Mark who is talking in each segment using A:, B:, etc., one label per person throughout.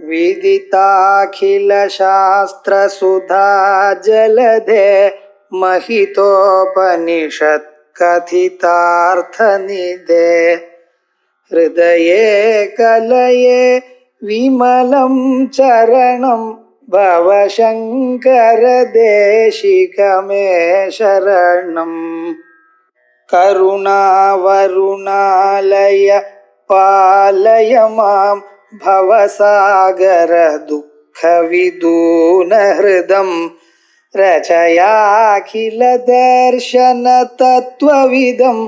A: विदिताखिलशास्त्रसुधा जलधे महितोपनिषत् कथितार्थनिधे हृदये कलये विमलं चरणं भवशङ्कर देशिकमे शरणम् करुणावरुणालय पालय मां भवसागर दुःखविदूनहृदं रचयाखिल दर्शन तत्त्वविदं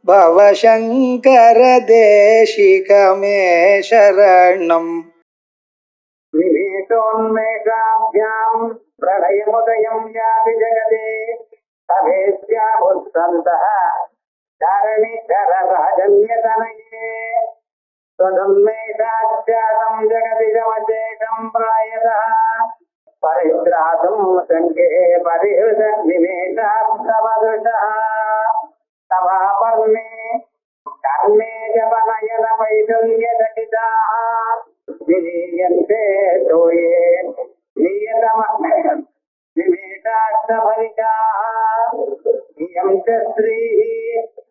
A: भवशङ्कर देशिकमे शरणम्
B: विवेकोन्मेषाभ्यां प्रलयमुदयं याति जगते अभेद्यामुत्सन्तः धरणिधरराजन्यतनये त्वदुन्मेषाख्यातं जगति जमशेषं प्रायतः परित्रातुं सङ्गे परिहृतनिमेषास्तवदृशः तवापर्णे कर्णे जपनयन वैदुल्यदकिताः निलीयन्ते तोये नियतमः निमेषास्तफलिकाः इयं च श्रीः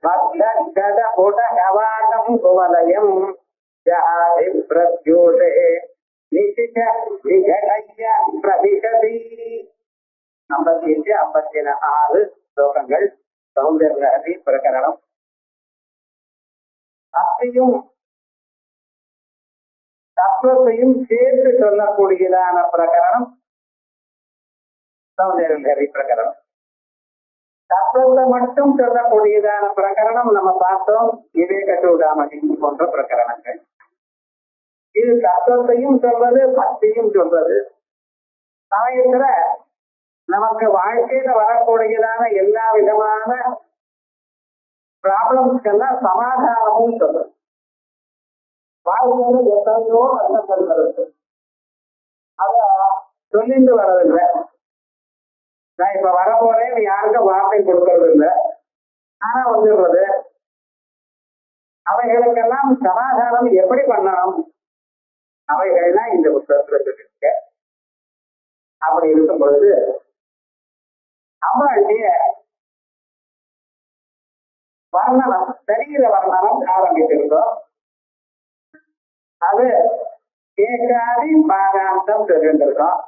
B: भक्तगदपुटकवाटं कुवलयं जहाति प्रत्यूषे निशिच विघटय्य प्रविशति 55-56 ஸ்லோகங்கள் சௌந்தர்யலஹரி பிரகரணம். பக்தியும் தத்துவத்தையும் சேர்த்து சொல்லக்கூடியதான பிரகரணம் சௌந்தர்யலஹரி பிரகரணம். தத்துவத்தை மட்டும் சொல்லக்கூடியதான பிரகரணம் நம்ம பார்த்தோம் விவேக சூடாமணி போன்ற பிரகரணங்கள். இது தத்துவத்தையும் சொல்றது பக்தியும் சொல்றது. சமயத்துல நமக்கு வாழ்க்கையில வரக்கூடியதான எல்லா விதமான ப்ராப்ளம்ஸ்க்கெல்லாம் சமாதானமும் சொல்றது. வாழ்க்கையில எத்தனையோ கஷ்டங்கள் வருது, அத சொல்லிட்டு வர்றதில்லை. நான் இப்ப வரப்போறேன் யாருக்கும் வார்த்தை கொடுக்கறது இல்லை, ஆனா வந்துடுறது. அவைகளுக்கெல்லாம் சமாதானம் எப்படி பண்ணணும், அவைகள்லாம் இந்த புத்தகத்துல சொல்லிருக்க. அப்படி இருக்கும் பொழுது அவளுடைய வர்ணனம், சரீர வர்ணனம் ஆரம்பிச்சிருக்கோம். அது கேட்காதி பாகாந்தம் சொல்லிருக்கோம்.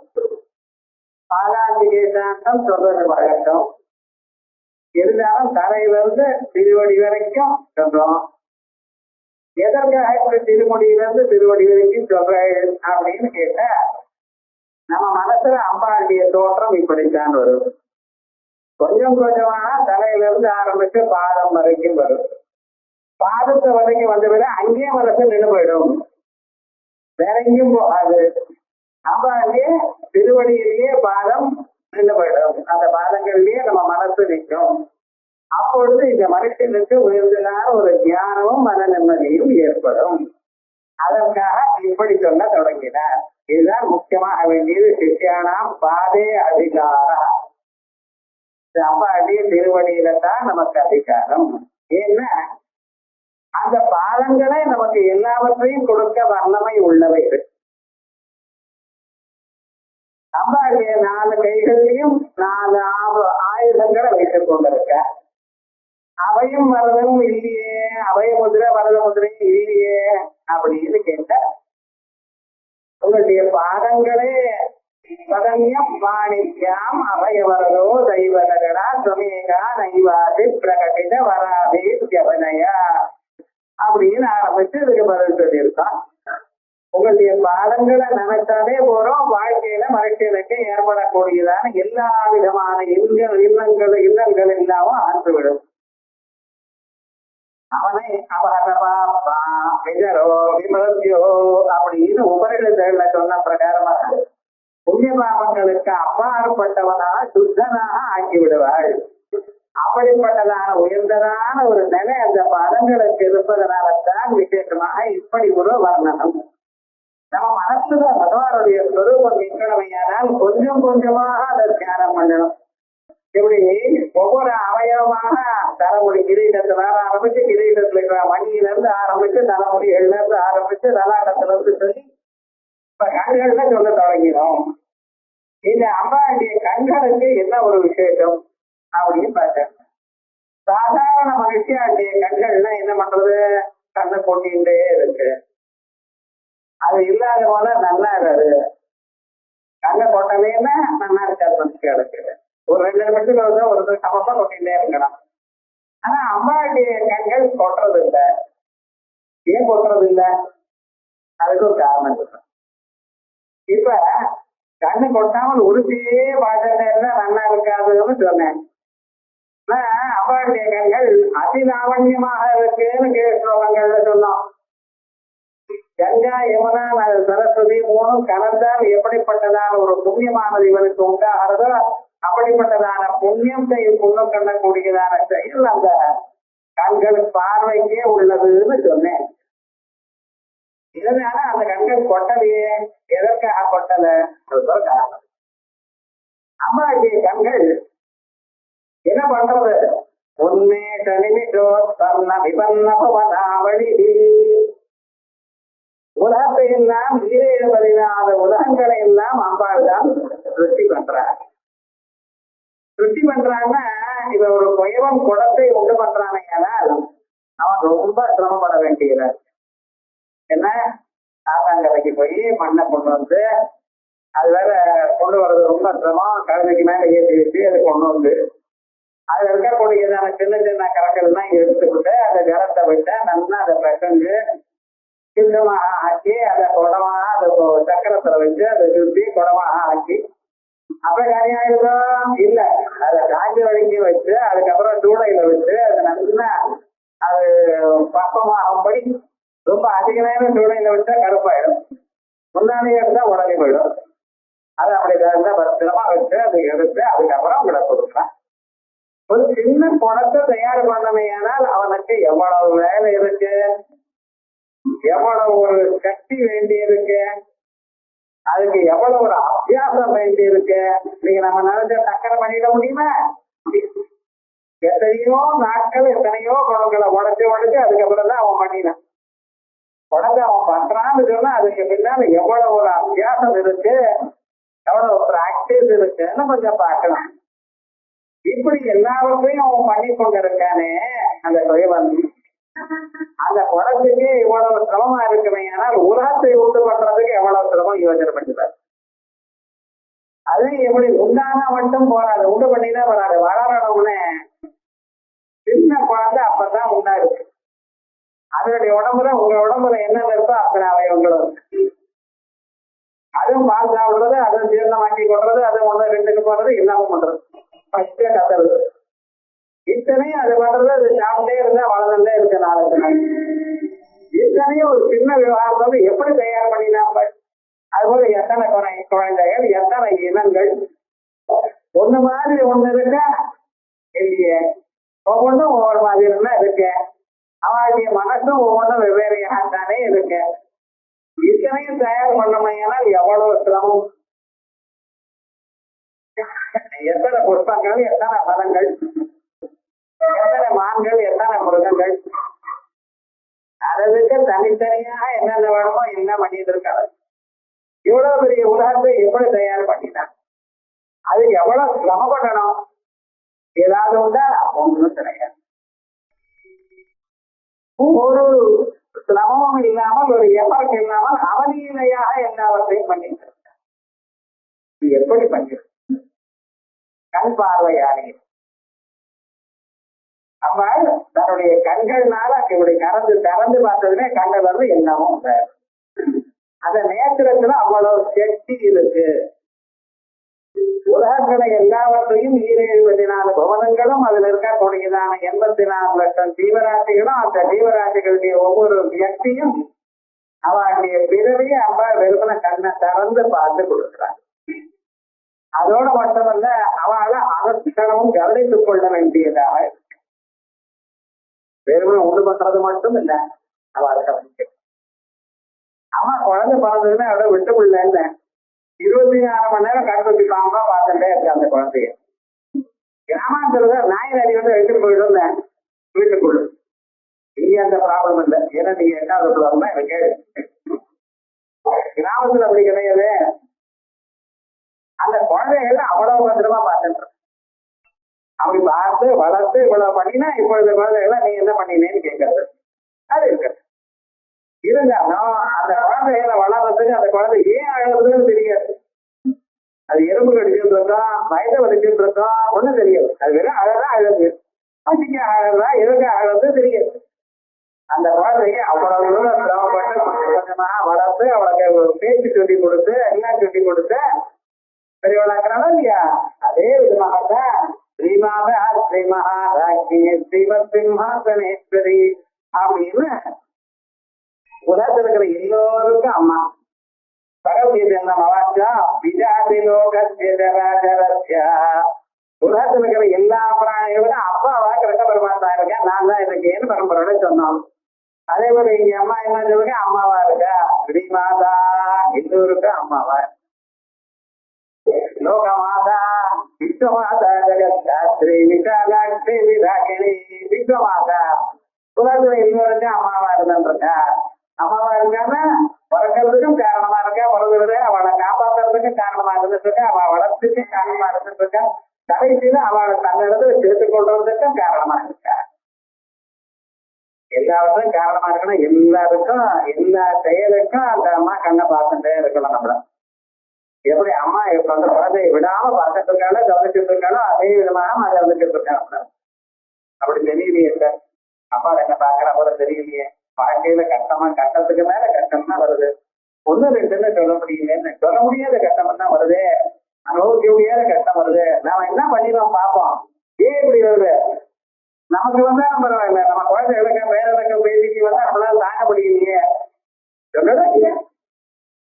B: பாகாந்தி கேட்டாந்தம் சொல்றது வழக்கம். இருந்தாலும் தலையிலிருந்து திருவடி வரைக்கும் சொல்றோம். எதற்காக இப்படி திருமுடியிலிருந்து திருவடி வரைக்கும் சொல்றேன் அப்படின்னு கேட்டா, நம்ம மனசுல அம்பாளுடைய தோற்றம் இப்படித்தான் வரும். கொஞ்சம் கொஞ்சமா தலையிலிருந்து ஆரம்பிச்சு பாதம் வரைக்கும் வரும். பாதத்தை வரைக்கும் வந்த பிறகு அங்கேயே மனசு நின்று போயிடும், வேற எங்கேயும் போகாது. அம்பாளுடைய திருவடியிலேயே பாதம் நின்று போயிடும். அந்த பாதங்களிலேயே நம்ம மனசு நிற்கும். அப்பொழுது இந்த மனுஷனுக்கு உயர்ந்ததான ஒரு ஞானமும் மன நிம்மதியும் ஏற்படும். அதற்காக இப்படி சொல்ல தொடங்கினார். இதுதான் முக்கியமாக வேண்டியது. சிஷ்யானாம் பாதே அதிகாரம். அம்பாளுடைய திருவடியில தான் நமக்கு அதிகாரம். ஏன்னா அந்த பாதங்களே நமக்கு எல்லாவற்றையும் கொடுக்க வல்லமை உள்ளவை. அம்பாளுடைய 4 கைகள்லையும் 4 ஆயுதங்களை வைத்துக் கொண்டிருக்க. அவையும் வரதும் இல்லையே, அவைய முதிரை வரத முதிரையும் இல்லையே அப்படின்னு கேட்ட, உங்களுடைய பாதங்களே பதன்யம் வாணித்யாம் அபயவரதோ தெய்வதகடா சுமேகா நைவாதி பிரகடித வராதே ஜவனயா அப்படின்னு ஆரம்பிச்சு இதுக்கு பதில் சொல்லியிருக்கான். உங்களுடைய பாதங்களை நினைச்சாலே போறோம், வாழ்க்கையில மனுஷனுக்கு ஏற்படக்கூடியதான எல்லா விதமான இல்லங்கள் இல்லாம ஆற்றுவிடும். அவனை அவரவாப்பா விஜரோ விமலத்தியோ அப்படின்னு உபரிடத்துல சொன்ன பிரகாரமாக புண்ணிய பாபங்களுக்கு அப்பாற்பட்டவனாக சுத்தனாக ஆக்கி விடுவாள். அப்படிப்பட்டதான உயர்ந்ததான ஒரு நிலை அந்த பாதங்களுக்கு இருப்பதனால்தான் விசேஷமாக இப்படி ஒரு வர்ணனம். நம்ம மனசுல பகவானுடைய சொரூபம் நிற்கணுமையானால் கொஞ்சம் கொஞ்சமாக அதை தியானம் பண்ணணும். இப்படி ஒவ்வொரு அவயவமாக தலைமுடி கிரீடத்துல ஆரம்பிச்சு, கிரீடத்துல இருக்கிற மணியில இருந்து ஆரம்பிச்சு, தலைமுடிகள்ல இருந்து ஆரம்பிச்சு, லலாட்டத்துல இருந்து சொல்லி இப்ப பாடல்கள்ல சொல்ல தொடங்கினோம். இந்த அம்பாளுடைய கண்களுக்கு என்ன ஒரு விசேஷம் அப்படின்னு பார்த்தேன். சாதாரண மகிழ்ச்சியாடைய கண்கள்லாம் என்ன பண்றது, கண்ணை கொட்டிகிட்டே இருக்கு. அது இல்லாத போல நல்லா இருக்காது. கண்ணை கொட்டலைன்னா நல்லா இருக்காது, மனுஷன் இருக்கு. ஒரு 2 நிமிஷத்துக்கு வந்து ஒரு சமமா கொட்டிகிட்டே இருக்கணும். ஆனா அம்பாளுடைய கண்கள் கொட்டுறது இல்லை. ஏன் கொட்டுறது இல்லை? அதுக்கு ஒரு காரணம் இருக்கு. இப்ப கண்ணு கொட்டாமல் உறுதியே பார்த்துட்டே நல்லா இருக்காதுன்னு சொன்னேன். அம்பாளுடைய கண்கள் அதிலாவண்யமாக இருக்குன்னு ஸ்லோகங்கள்ல சொன்னோம். கங்கா யமுனா சரஸ்வதி 3 கலந்தால் எப்படிப்பட்டதான ஒரு புண்ணியமானது இவனுக்கு உண்டாகிறதோ அப்படிப்பட்டதான புண்ணியம் புண்ணியம் கண்ணக்கூடியதான செயல் அந்த கண்கள் பார்வைக்கே உள்ளதுன்னு சொன்னேன். இதனால அந்த கண்கள் கொட்டலையே. எதற்காக கொட்டல? காரணம். அம்பாளுடைய கண்கள் என்ன பண்றது? உண்மை தனிமிஷோ தன்ன விபன்ன பவனாவளி உலகத்தை எல்லாம் 7 உலகங்களை எல்லாம் அம்பாள் தான் திருஷ்டி பண்றார். திருஷ்டி பண்றான்னா இவ ஒரு குயவன் குடத்தை உண்டு பண்றானேனால் அவன் ரொம்ப சிரமப்பட வேண்டியது. என்ன, ஆத்தாங்கரைக்கு போய் மண்ணை கொண்டு வந்து அது வேற கொண்டு வர்றது ரொம்ப சிரமம். கழுதைக்கு மேல ஏற்றி வச்சு அதை கொண்டு வந்து அதுல இருக்கக்கூடியதான சின்ன சின்ன கரக்கள்லாம் எடுத்துக்கிட்டு அந்த ஜலத்தை விட்டு நல்லா அதை பிசைஞ்சு சுத்தமாக ஆக்கி அதை குடமாக அதை சக்கரத்துல வச்சு அதை சுத்தி குடமாக ஆக்கி அப்ப கரையாயிருக்கும் இல்ல, அதை காஞ்சி வழங்கி வச்சு அதுக்கப்புறம் சூடையில வச்சு அது நல்லா அது பப்பமாகும்படி ரொம்ப அதிக நேரம் சூடையில வச்சா கருப்பாயிடும். முன்னாலே எடுத்தா உடனே போயிடும். அதை அப்படி பத்திரமா வச்சு அதை எடுத்து அதுக்கப்புறம் விட கொடுக்கலாம். ஒரு சின்ன குடத்தை தயார் பண்ணமையானால் அவனுக்கு எவ்வளவு வேலை இருக்கு, எவ்வளவு ஒரு சக்தி வேண்டி இருக்கு, அதுக்கு எவ்வளவு ஒரு அபியாசம் வேண்டி இருக்கு. நீங்க நம்ம நினைச்ச சக்கரை பண்ணிட முடியுமா? எத்தனையோ நாட்கள் எத்தனையோ குடங்களை உடைச்சு அதுக்கப்புறம் தான் அவன் பண்ணினான். குடத்தை அவன் பண்றான்னு சொன்னா அதுக்கு பின்னால எவ்வளவு ஒரு அபியாசம் இருக்கு, எவ்வளவு ஒரு பிராக்டிஸ் இருக்குன்னு கொஞ்சம் பார்க்கலாம். இப்படி எல்லாவற்றையும் அவன் பண்ணி கொண்டிருக்கானே அந்த குயவன், அந்த குடத்துக்கு இவ்வளவு சிரமமா இருக்குமே. ஆனால் உலகத்தை உண்டு பண்றதுக்கு எவ்வளவு சிரமம் யோசனை பண்ணிப்பார். அது எப்படி உண்டானா மட்டும் போறாது, உண்டு பண்ணிதான் வராது. வளரணும்னு சின்ன குழந்தை அப்பதான் உண்டா இருக்கு. அதனுடைய உடம்புல உங்க உடம்புல என்னென்ன இருக்கோ அத்தனை அவயவங்களும் இருக்கு. அதுவும் பால் சாப்பிடுறது, அதுவும் ஜீரணமாக்கி கொள்றது, அது 1 2க்கு போறது, எல்லாமே பண்றது, பச்சை கத்துறது, இத்தனையும் அது பண்றது. அது சாப்பிட்டே இருந்தா வளர்ந்துட்டே இருக்கு. 4 நாள் இத்தனையும் ஒரு சின்ன விவகாரம் வந்து எப்படி தயார் பண்ணினாங்க. அதுபோல எத்தனை குழந்தைகள், எத்தனை இனங்கள், ஒண்ணு மாதிரி ஒண்ணு இருக்கா இல்லையே? ஒவ்வொன்றும் ஒவ்வொரு மாதிரி இருந்தா இருக்கு. அவனுடைய மனசும் ஒவ்வொன்றும் வெவ்வேறையாகத்தானே இருக்கு. இத்தனையும் தயார் பண்ணமையானால் எவ்வளவு சிரமம். எத்தனை புஷ்பங்கள், எத்தனை பழங்கள், எத்தனை மான்கள், எத்தனை மிருகங்கள், அதுக்கு தனித்தனியாக என்னென்ன வேணுமோ என்ன பண்ணிட்டு இருக்காரு. இவ்வளவு பெரிய உலகத்தை எப்படி தயார் பண்ணிட்டான்? அதுக்கு எவ்வளவு சிரமப்படணும்? ஏதாவது உண்டா? ஒன்றும் கிடையாது. ஒரு சிரமமும் இல்லாமல், ஒரு எஃபர்ட் இல்லாமல் அவலீலையாக எல்லாவற்றையும் பண்ணிட்டு இருக்கார். எப்படி பண்ணிருக்கு? கண் பார்வையாளி அவள் தன்னுடைய கண்கள்னால இப்படி திறந்து பார்த்ததுமே கண்ணில் வந்து என்னவும் அந்த நேத்திரத்துல அவ்வளவு சக்தி இருக்கு. உலகங்களை எல்லாவற்றையும் 174 புவனங்களும் அதுல இருக்கக்கூடியதான 84 லட்சம் ஜீவராசிகளும், அந்த ஜீவராசிகளுடைய ஒவ்வொரு வியக்தியும் அவளுடைய பிறவியை அம்மா வெறுமன கண்ணை திறந்து பார்த்து கொடுக்குறாங்க. அதோட மட்டுமல்ல, அவளை அனுஷ்டனமும் கவனித்துக் கொள்ள வேண்டியதாக இருக்கு. வெறுமனை உண்டு பண்றது மட்டும் இல்ல, அவளை கவனிக்க. அம்மா குழந்தை பிறந்ததுன்னா அவளை விட்டு பிள்ளைன்னு 24 மணி நேரம் கருத்து பாம்பா பார்த்துட்டே இருக்கு அந்த குழந்தைய. கிராமத்துல நாய் நரி வந்து எடுத்துட்டு போயிட்டு வீட்டுக்குள்ள. இங்க அந்த ப்ராப்ளம் இல்லை. ஏன்னா நீங்க 8வது எனக்கு கிராமத்துல அப்படி கிடையாது. அந்த குழந்தைகள் அவ்வளவு பத்திரமா பார்த்துட்டு அப்படி பார்த்து வளர்த்து இவ்வளவு பண்ணினா இப்பொழுது குழந்தைகள் நீ என்ன பண்ணினேன்னு கேட்கறது அது இருக்கு. இருந்தாலும் அந்த குழந்தைகளை வளர்றதுக்கு அந்த குழந்தை ஏன் அழகுதுன்னு தெரியாது. அது எறும்பு கடிச்சுட்டு இருக்கோம், வயதை வலிச்சுட்டு இருக்கோம், ஒண்ணும் தெரியாது. அது வெறும் அழகா அழகு, பசிக்க அழகா எதுக்கு அழகு தெரியாது. அந்த குழந்தைக்கு அவ்வளவு சிரமப்பட்டு கொஞ்சமா வளர்த்து அவளுக்கு பேச்சு சொல்லி கொடுத்து எல்லாம் சொல்லி கொடுத்து பெரியவளாக்குறாங்க இல்லையா. அதே விதமாகத்தான் ஸ்ரீமாதா ஸ்ரீ மகாராஜி ஸ்ரீமத் சிம்ஹாசனேஸ்வரி அப்படின்னு உலகத்தில் இருக்கிற எல்லோருக்கும் அம்மா. பகவத்கீதை என்ன மவாச்சம் விஜாதி லோகராஜரஸ்யா. உலகத்தில் இருக்கிற எல்லா பிராணிகளுக்கும் அப்பாவா கிருஷ்ண பரமாத்மா இருக்கேன், நான் தான் இருக்கேன்னு பரம்பரோட சொன்னோம். அதே போல இங்க அம்மா என்ன சொல்லுங்க, அம்மாவா இருக்கா ஸ்ரீமாதா, எல்லோருக்கும் அம்மாவா. லோகமாதா விஸ்வமாதா ஜெகத்ரீ விசாலாட்சி விராகிணி விஸ்வமாதா. உலகத்துல எல்லோருக்கும் அம்மாவா இருந்துருக்கா. அம்மாவா இருக்கான்னா பிறக்கிறதுக்கும் காரணமா இருக்கா, பிறகுறது அவளை காப்பாற்றுறதுக்கும் காரணமா இருந்துட்டு இருக்கா, அவள் வளர்த்துக்கும் காரணமா இருந்துட்டு இருக்கா, கடைசியில அவளை தன்னிடத்துல சேர்த்துக் கொள்றதுக்கும் காரணமா இருக்கா. எல்லாருக்கும் காரணமா இருக்கணும். எல்லாருக்கும் எல்லா செயலுக்கும் அந்த அம்மா கண்ணை பார்த்துட்டே இருக்கணும். நம்மள எப்படி அம்மா அந்த குழந்தைய விடாம பார்த்துட்டு இருக்காளோ கவனிச்சுட்டு இருக்காளோ அதே விதமாக அதை வந்துட்டு இருக்காங்க. அப்படி தெரியலையே சார், அப்பா என்ன பாக்குற போல தெரியலையே. வாழ்க்கையில கஷ்டமா கஷ்டத்துக்கு மேல கஷ்டம் தான் வருது. ஒண்ணு ரெண்டுன்னு சொல்ல முடியலன்னு சொல்ல முடியாத கஷ்டம் தான் வருது, அனுபவிக்க முடியாத கஷ்டம் வருது. நாம என்ன பண்ணிடுவோம் பார்ப்போம். ஏன் இப்படி வருது? நமக்கு வந்தா பரவாயில்ல, நம்ம குழந்தைகளுக்கு வேறதுக்கு பேசிக்கு வந்தா நம்மளால தாங்க முடியலையே. சொல்லவே இல்லையா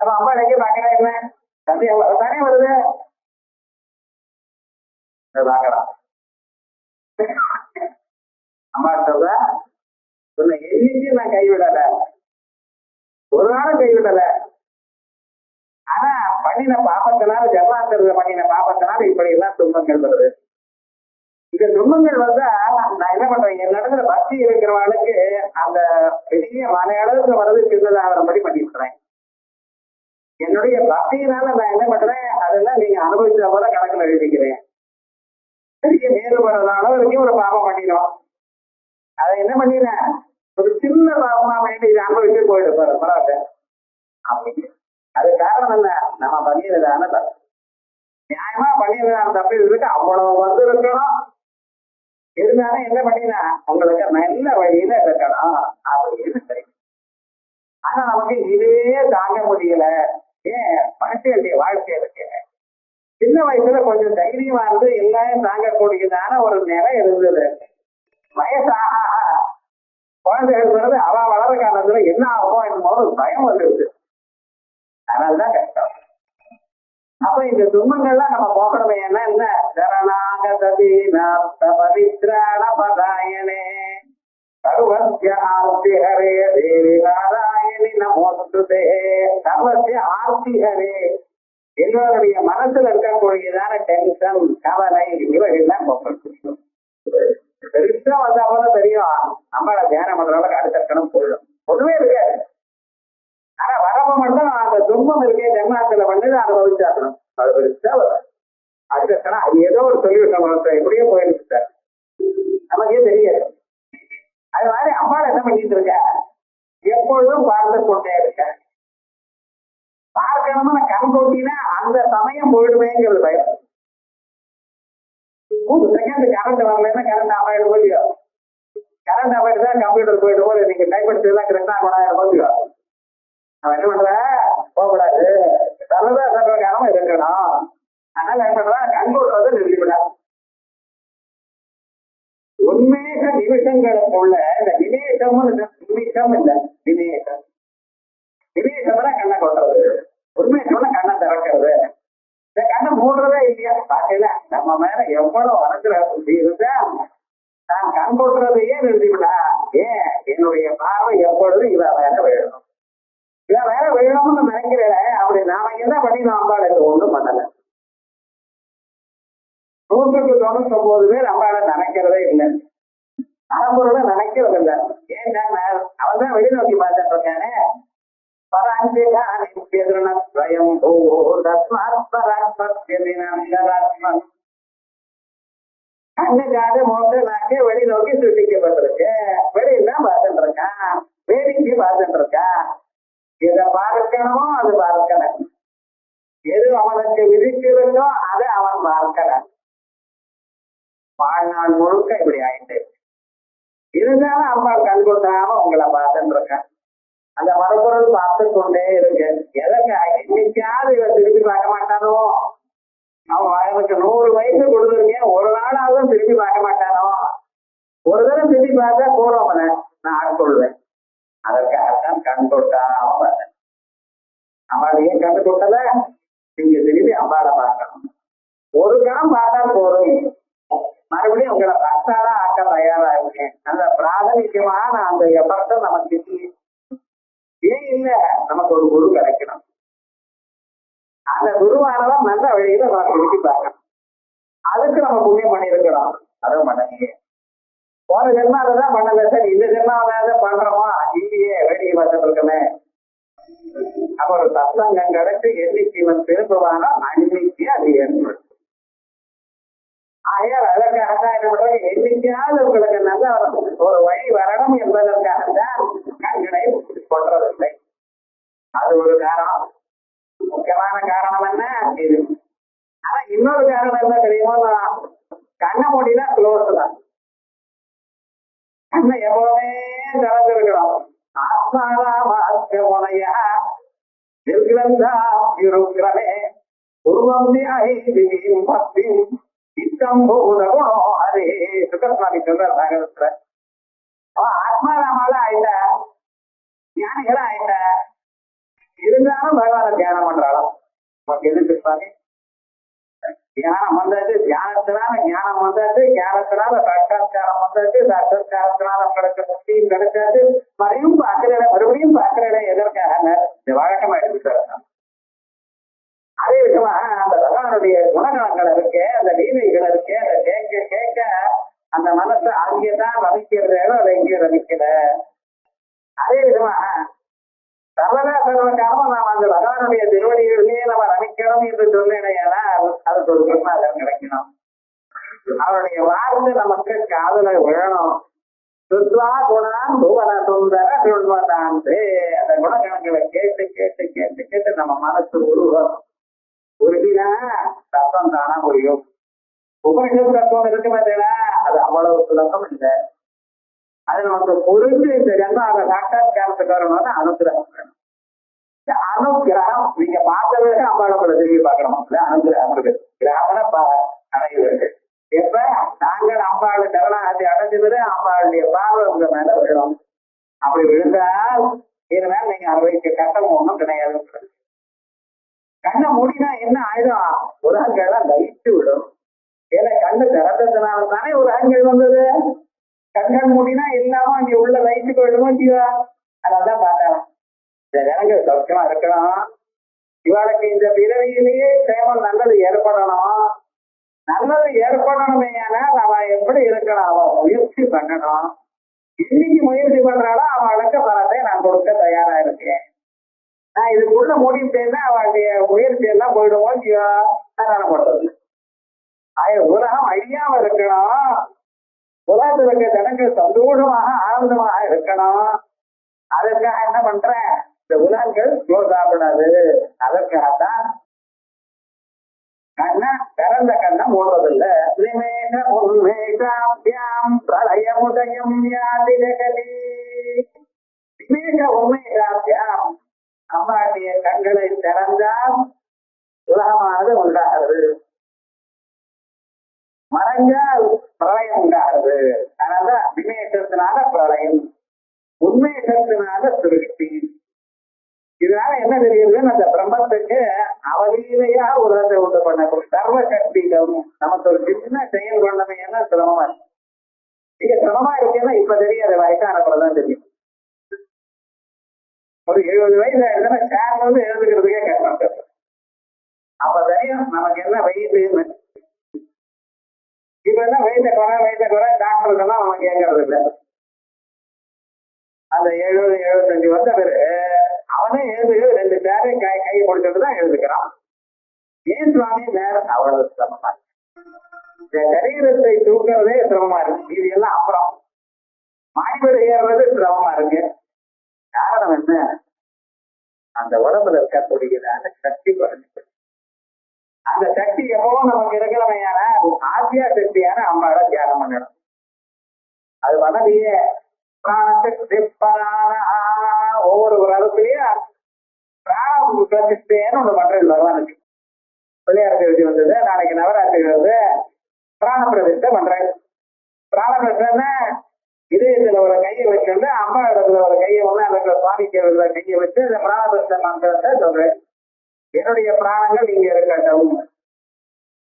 B: நம்ம அம்மா எங்கே பாக்குறா என்ன தந்தை தானே வருது பாக்கலாம். அம்மா சொல்ற உன்னை என்னைக்கு நான் கைவிடல, ஒரு நாளும் கைவிடல. ஆனா பண்ணின பாப்பத்தினால ஜென்மாந்திரத்துல பண்ணின பாப்பத்தினால இப்படி எல்லாம் துன்பங்கள் வருது. இந்த துன்பங்கள் வந்தா நான் என்ன பண்றேன், என் இடத்துல பக்தி இருக்கிறவனுக்கு அந்த பெரிய மன அளவுக்கு வர்றது சின்னதாகிறபடி பண்ணிவிடுறேன். என்னுடைய பக்தியினால நான் என்ன பண்றேன், அதெல்லாம் நீங்க அனுபவிச்ச போல கணக்குல எழுதிக்கிறேன். பெரிய வேறுபடுற அளவுக்கு ஒரு பாவம் பண்ணிடும். அதை என்ன பண்ணிடுறேன், ஒரு சின்ன பாவமா வேண்டி இதை அனுபவிச்சு போயிட்டு போற பரவாயில்ல அப்படின்னு. அது காரணம் என்ன, நம்ம பண்ணியதான தப்பு. நியாயமா பண்ணியதான தப்பு இருக்கு அவ்வளவு வந்து இருக்கணும். இருந்தாலும் என்ன பண்ணினா உங்களுக்கு நல்ல வழியில இருக்கணும் அப்படின்னு சரி. ஆனா நமக்கு இதுவே தாங்க முடியல. ஏன் மனுஷனுடைய வாழ்க்கை இருக்கு. சின்ன வயசுல கொஞ்சம் தைரியமா இருந்து எல்லாரும் தாங்கக்கூடியதான ஒரு நிலை இருந்தது. வயசாக குழந்தைகள் வந்து அவ வளர காலத்துல என்ன ஆகும் என்னமோ ஒரு பயம் வந்துருது. அதனாலதான் கஷ்டம். அப்ப இந்த துன்பங்கள்லாம் நம்ம போகணுமே என்ன சரணாக பவித்ராண பதாயனே சர்வஸ்ய ஆர்த்தி ஹரே தேவி நாராயணி நமோஸ்துதே. சர்வஸ்ய ஆர்த்தி ஹரே, எல்லோருடைய மனசுல இருக்கக்கூடியதான டென்ஷன் கவலை இவைகள்லாம் போகணும். பெருசா வந்தா போல தெரியும், நம்மள தியானம் பண்றவங்களுக்கு அடுத்த கணம் போயிடும், ஒண்ணுமே இருக்காது. ஆனா வரப்ப மட்டும் அந்த துன்பம் இருக்கே ஜென்மாத்துல பண்ணது அனுபவிச்சாக்கணும். அது பெருசா வரும். அடுத்த கணம் அது ஏதோ ஒரு சொல்லிவிட்டோம், எப்படியோ போயிடுச்சு சார், நமக்கே தெரியாது. அது மாதிரி அம்மாவை என்ன பண்ணிட்டு இருக்க, எப்பொழுதும் பார்த்து கொண்டே இருக்க. பார்க்கணும்னு கண் கொட்டினா அந்த சமயம் போயிடுவேங்கிறது பயம். ஒரு செகண்ட் கரண்ட் வரலன்னா கரண்ட் ஆமாயிடும் போலியோ, கரண்ட் ஆமாயிட்டு தான் கம்ப்யூட்டர் போயிட்டு போது நீங்க டைப் எடுத்துதான் கிருஷ்ணா கொண்டாயிரம் போலியோ. அவன் என்ன பண்ற, போகக்கூடாது, சர்வதா சர்வகாரமா இருக்கணும். அதனால என்ன பண்றான், கண்கொள்றதை நிறுத்திவிடா. உண்மைய நிமிஷங்களுக்குள்ள இந்த நிமேஷம் நிமிஷம் இல்ல, நிமேஷம் நிமேஷம்னா கண்ணை கொட்டுறது, உண்மையோட கண்ணை திறக்கிறது. இந்த கண்ணை மூடுறதே இல்லையா பாக்கல. நம்ம மேல எவ்வளவு வளர்க்கிற புத்தி இருந்தா நான் கண் கொட்டுறதையே நிறுத்திவிடா. ஏன், என்னுடைய பார்வை எப்பொழுதும் இவ வேற வேணும், இவ வேற வேணும்னு நினைக்கிறேன். அப்படி நாம என்ன பண்ணி அம்பாளுக்கு ஒன்றும் பண்ணல. 199 பேர் அம்பாளை நினைக்கிறதே இல்லை, அறம்பொருளை நினைக்கிறது இல்லை. ஏன்னா அவன் தான் வெளிநோக்கி பார்த்துட்டு இருக்கானே. பராஞ்சிகானித்யதிருணத்வயம் தஸ்மாத் பராத்மத்யதினாந்தராத்மன். கண்ணுக்காது மூன்று நாக்கு வெளி நோக்கி சுட்டிக்கப்பட்டிருக்கு. வெளியெல்லாம் பார்த்துட்டு இருக்கான், வேடிக்கை பார்த்துட்டு இருக்கான். எதை பார்க்கணுமோ அது பார்க்கணும், எது அவனுக்கு விதிச்சிருக்கோ அதை அவன் பார்க்கணும். வாழ்நாள் முழுக்க இப்படி ஆயிட்டு இருந்தாலும் அம்மா கண் கொண்டாம உங்களை பார்த்துட்டு இருக்கேன். அந்த மறுபொருள் பார்த்து கொண்டே இருக்கு. எதற்கு இன்னைக்காவது இவன் திருப்பி பார்க்க மாட்டானோ? அவன் அவனுக்கு 100 வயசு கொடுத்துருக்கேன், ஒரு நாளாவது திருப்பி பார்க்க மாட்டானோ? ஒரு தடவை திருப்பி பார்த்தா போறோம், நான் ஆட்கொள்வேன். அதற்காகத்தான் கண் கொட்டாம பார்த்தேன். அம்மாவையே கண்டு கொட்டல, நீங்க திருப்பி அம்பாவை பார்க்கணும். ஒரு கணம் பார்த்தா போறோம், மறுபடியும் உங்களை பக்தாதான் ஆக்க தயாரா இருக்கேன். அந்த பிராதமிகமான அந்த எஃபர்ட்டை நமக்கு ஏன் இல்ல, நமக்கு ஒரு குரு கிடைக்கணும். அந்த குருவானவன் நல்ல வழியில நம்ம திருப்பி பார்க்கணும். அதுக்கு நம்ம புண்ணியம் பண்ணிருக்கிறோம், அதுவும் பண்ணலையே. போன ஜென்மா அதான் பண்ணல சார், இந்த ஜென்மா அதாவது பண்றோமா இல்லையே, வேடிக்கை பார்த்துட்டு இருக்கமே. அப்ப ஒரு சத்சங்கம் கிடைச்சு என்னைக்கு இவன் திரும்புவானோ அன்னைக்கு அது ஏற்படும். ஆகையால் அதற்காகத்தான் என்ன பண்றாங்க, என்னைக்காவது உங்களுக்கு நல்ல ஒரு வழி வரணும் என்பதற்காகத்தான் கண்களை கொன்றதில்லை. அது ஒரு காரணம். முக்கியமான காரணம் என்ன இது. ஆனா இன்னொரு காரணம் என்ன தெரியுமோ, கண்ணை மூடினா க்ளோஸ் தான். கண்ணை எப்பவுமே திறந்திருக்கணும். ஆத்மாவாமையா இருக்கிறதா இருக்கிறே உருவம் பக்தி அதே சுக்கரசுவாமி சொல்றார் பாகவத்துல. ஆத்மாராமால ஆயிட்ட, ஞானிகளா ஆயிட்ட, இருந்தாலும் பகவான தியானம் பண்றாலும் நமக்கு எதுக்கு சுவாமி? தியானம் வந்தாச்சு, தியானத்தினால ஞானம் வந்தாச்சு, ஞானத்தினால சாட்சாத்காரம் வந்தாச்சு, சாட்சாத்காரத்தினால உங்களுக்கு முக்தியும் கிடைச்சாச்சு. மறுபடியும் பார்க்கிறேன் எதற்காக இந்த வழக்கமா எடுத்துட்டு. அதே விதமா அந்த பகவானுடைய குணநலங்கள் இருக்கு, அந்த லீலைகள் இருக்கு, அதை கேட்க கேட்க அந்த மனசு அங்கேதான் ரமிக்கிறது, அதை எங்கேயும் ரமிக்கல. அதே விதமா சர்வ காலமும் நாம் அந்த பகவானுடைய திருவடிகளிலேயே நம்ம ரமிக்கணும் என்று சொன்னேன்னா அதுக்கு ஒரு குணநலம் கிடைக்கணும். அவருடைய வார்த்தை நமக்கு காதல விழணும். சுத்வா குணான் புவன சுந்தர சொல்வதாந்து, அந்த குணகணங்களை கேட்டு கேட்டு கேட்டு கேட்டு நம்ம மனசு உருவம் உருகினா தத்துவம் தானா முடியும். உபனிஷத்து தத்துவம் இருக்கு பார்த்தீங்களா, அது அவ்வளவு சுலபம் இல்லை. அது நமக்கு புரிஞ்சு இந்த ஜன்மாவை சாட்சாத்காரத்துக்கு வரணும்னா அனுகிரகம் வேணும். அனுகிரகம் நீங்க பார்த்தது அம்பாளோட திரும்பி பார்க்கணும். அனுகிரகம் இருக்கு, கிரகம்னா அடையுது. எப்ப நாங்கள் அம்பாள் கருணாதி அடைஞ்சது அம்பாளுடைய பார்வை உங்க மேல விழும். அப்படி விழுந்தால் இதனால நீங்க அறுவைக்கு கட்டம் ஒன்றும் கிடையாது. கண்ணை மூடினா என்ன ஆயுதம், உலகங்கள்லாம் லயிச்சு விடும். ஏன்னா கண்ணு திறந்ததுனால தானே உலகங்கள் வந்தது. கண்கள் மூடினா இல்லாம அங்க உள்ள லைட்டுக்கு விடுமோ ஜீவா. அதான் பார்த்தேன், இந்த ஜனங்கள் சௌக்கியமா இருக்கணும், இவாளுக்கு இந்த பிறவியிலேயே சேமம் நல்லது ஏற்படணும். நல்லது ஏற்படணுமே, ஆனால் அவன் எப்படி இருக்கணும், அவன் முயற்சி பண்ணணும். இன்னைக்கு முயற்சி பண்றாலும் அவளுக்கு பலத்தை நான் கொடுக்க தயாரா இருக்கேன். நான் இதுக்குள்ள மூடிட்டேன்னா அவளுடைய முயற்சி எல்லாம் போயிடுவோம். நான் பண்றது உலகம் அழியாம இருக்கணும், உலகத்துல இருக்க ஜனங்கள் சந்தோஷமாக ஆனந்தமாக இருக்கணும். அதற்காக என்ன பண்றேன், இந்த உலகங்கள் க்ளோஸ் ஆகக்கூடாது. அதற்காகத்தான் கண்ண திறந்த கண்ணை மூடுறதில்லை. பிரளயமுதயம் யாதி ஜெகதி உண்மையாம். அம்மாவுடைய கண்களை திறந்தால் உலகமானது உண்டாகிறது, மறைஞ்சால் பிரளயம் உண்டாகிறது. அதனால விமேஷத்தினால பிரளயம், உண்மையத்தினால சிருஷ்டி. இதனால என்ன தெரியுது, அந்த பிரம்மத்துக்கு அவலீலையா உலகத்தை உண்டு பண்ணக்கூடிய சர்வ சக்திகள். நமக்கு ஒரு சின்ன செயல் பண்ணமே என்ன சிரமமா இருக்கு. நீங்க சிரமமா இருக்கேன்னா இப்ப தெரியாது, வயசானப்பதான் தெரியும். ஒரு 70 வயசு ஆயிருந்தா சேர்ல வந்து எழுதுக்கிறதுக்கே கஷ்டம். அப்ப தெரியும் நமக்கு என்ன வயசுன்னு. இப்ப என்ன வயசை குறை டாக்டருக்கெல்லாம் அவன் கேட்கறது இல்லை. அந்த 70-75 வந்த பிறகு அவனே எழுது 2 சேரையும் கையை கொடுத்துட்டு தான் எழுதுக்கிறான். ஏன் சுவாமி நேரம் அவ்வளவு சிரமமா இருக்கு? இந்த சரீரத்தை தூக்குறதே சிரமமா இருக்கு, இது எல்லாம் அப்புறம் மாய்வெடு ஏறுறது சிரமமா இருக்கு. காரணம் என்ன? அந்த உடம்புல இருக்கக்கூடியதான சக்தி குறைஞ்சு, அந்த சக்தி எப்பவும் நமக்கு இருக்கிறவையான ஆத்யா சக்தியான அம்மாவை தியானம் பண்ணணும். அது மனதியே பிராணசக்தி ஒவ்வொரு இடத்துலயும் பிராண பிரதிஷ்டைன்னு ஒண்ணு பண்றது பகவானுக்கு. பிள்ளையார் சதுர்த்தி வந்தது, நாளைக்கு நவராத்திரி வருது, பிராண பிரதிஷ்டை பண்றாங்க. பிராண பிரதிஷ்டைன்னா இதயத்துல ஒரு கையை வச்சுட்டு அம்மா இடத்துல ஒரு கையை ஒண்ணு அந்த சுவாமிக்கு கையை வச்சு இந்த பிராண பிரதிஷ்டை மந்திரத்தை சொல்றேன். என்னுடைய பிராணங்கள் இங்க இருக்கட்டும்.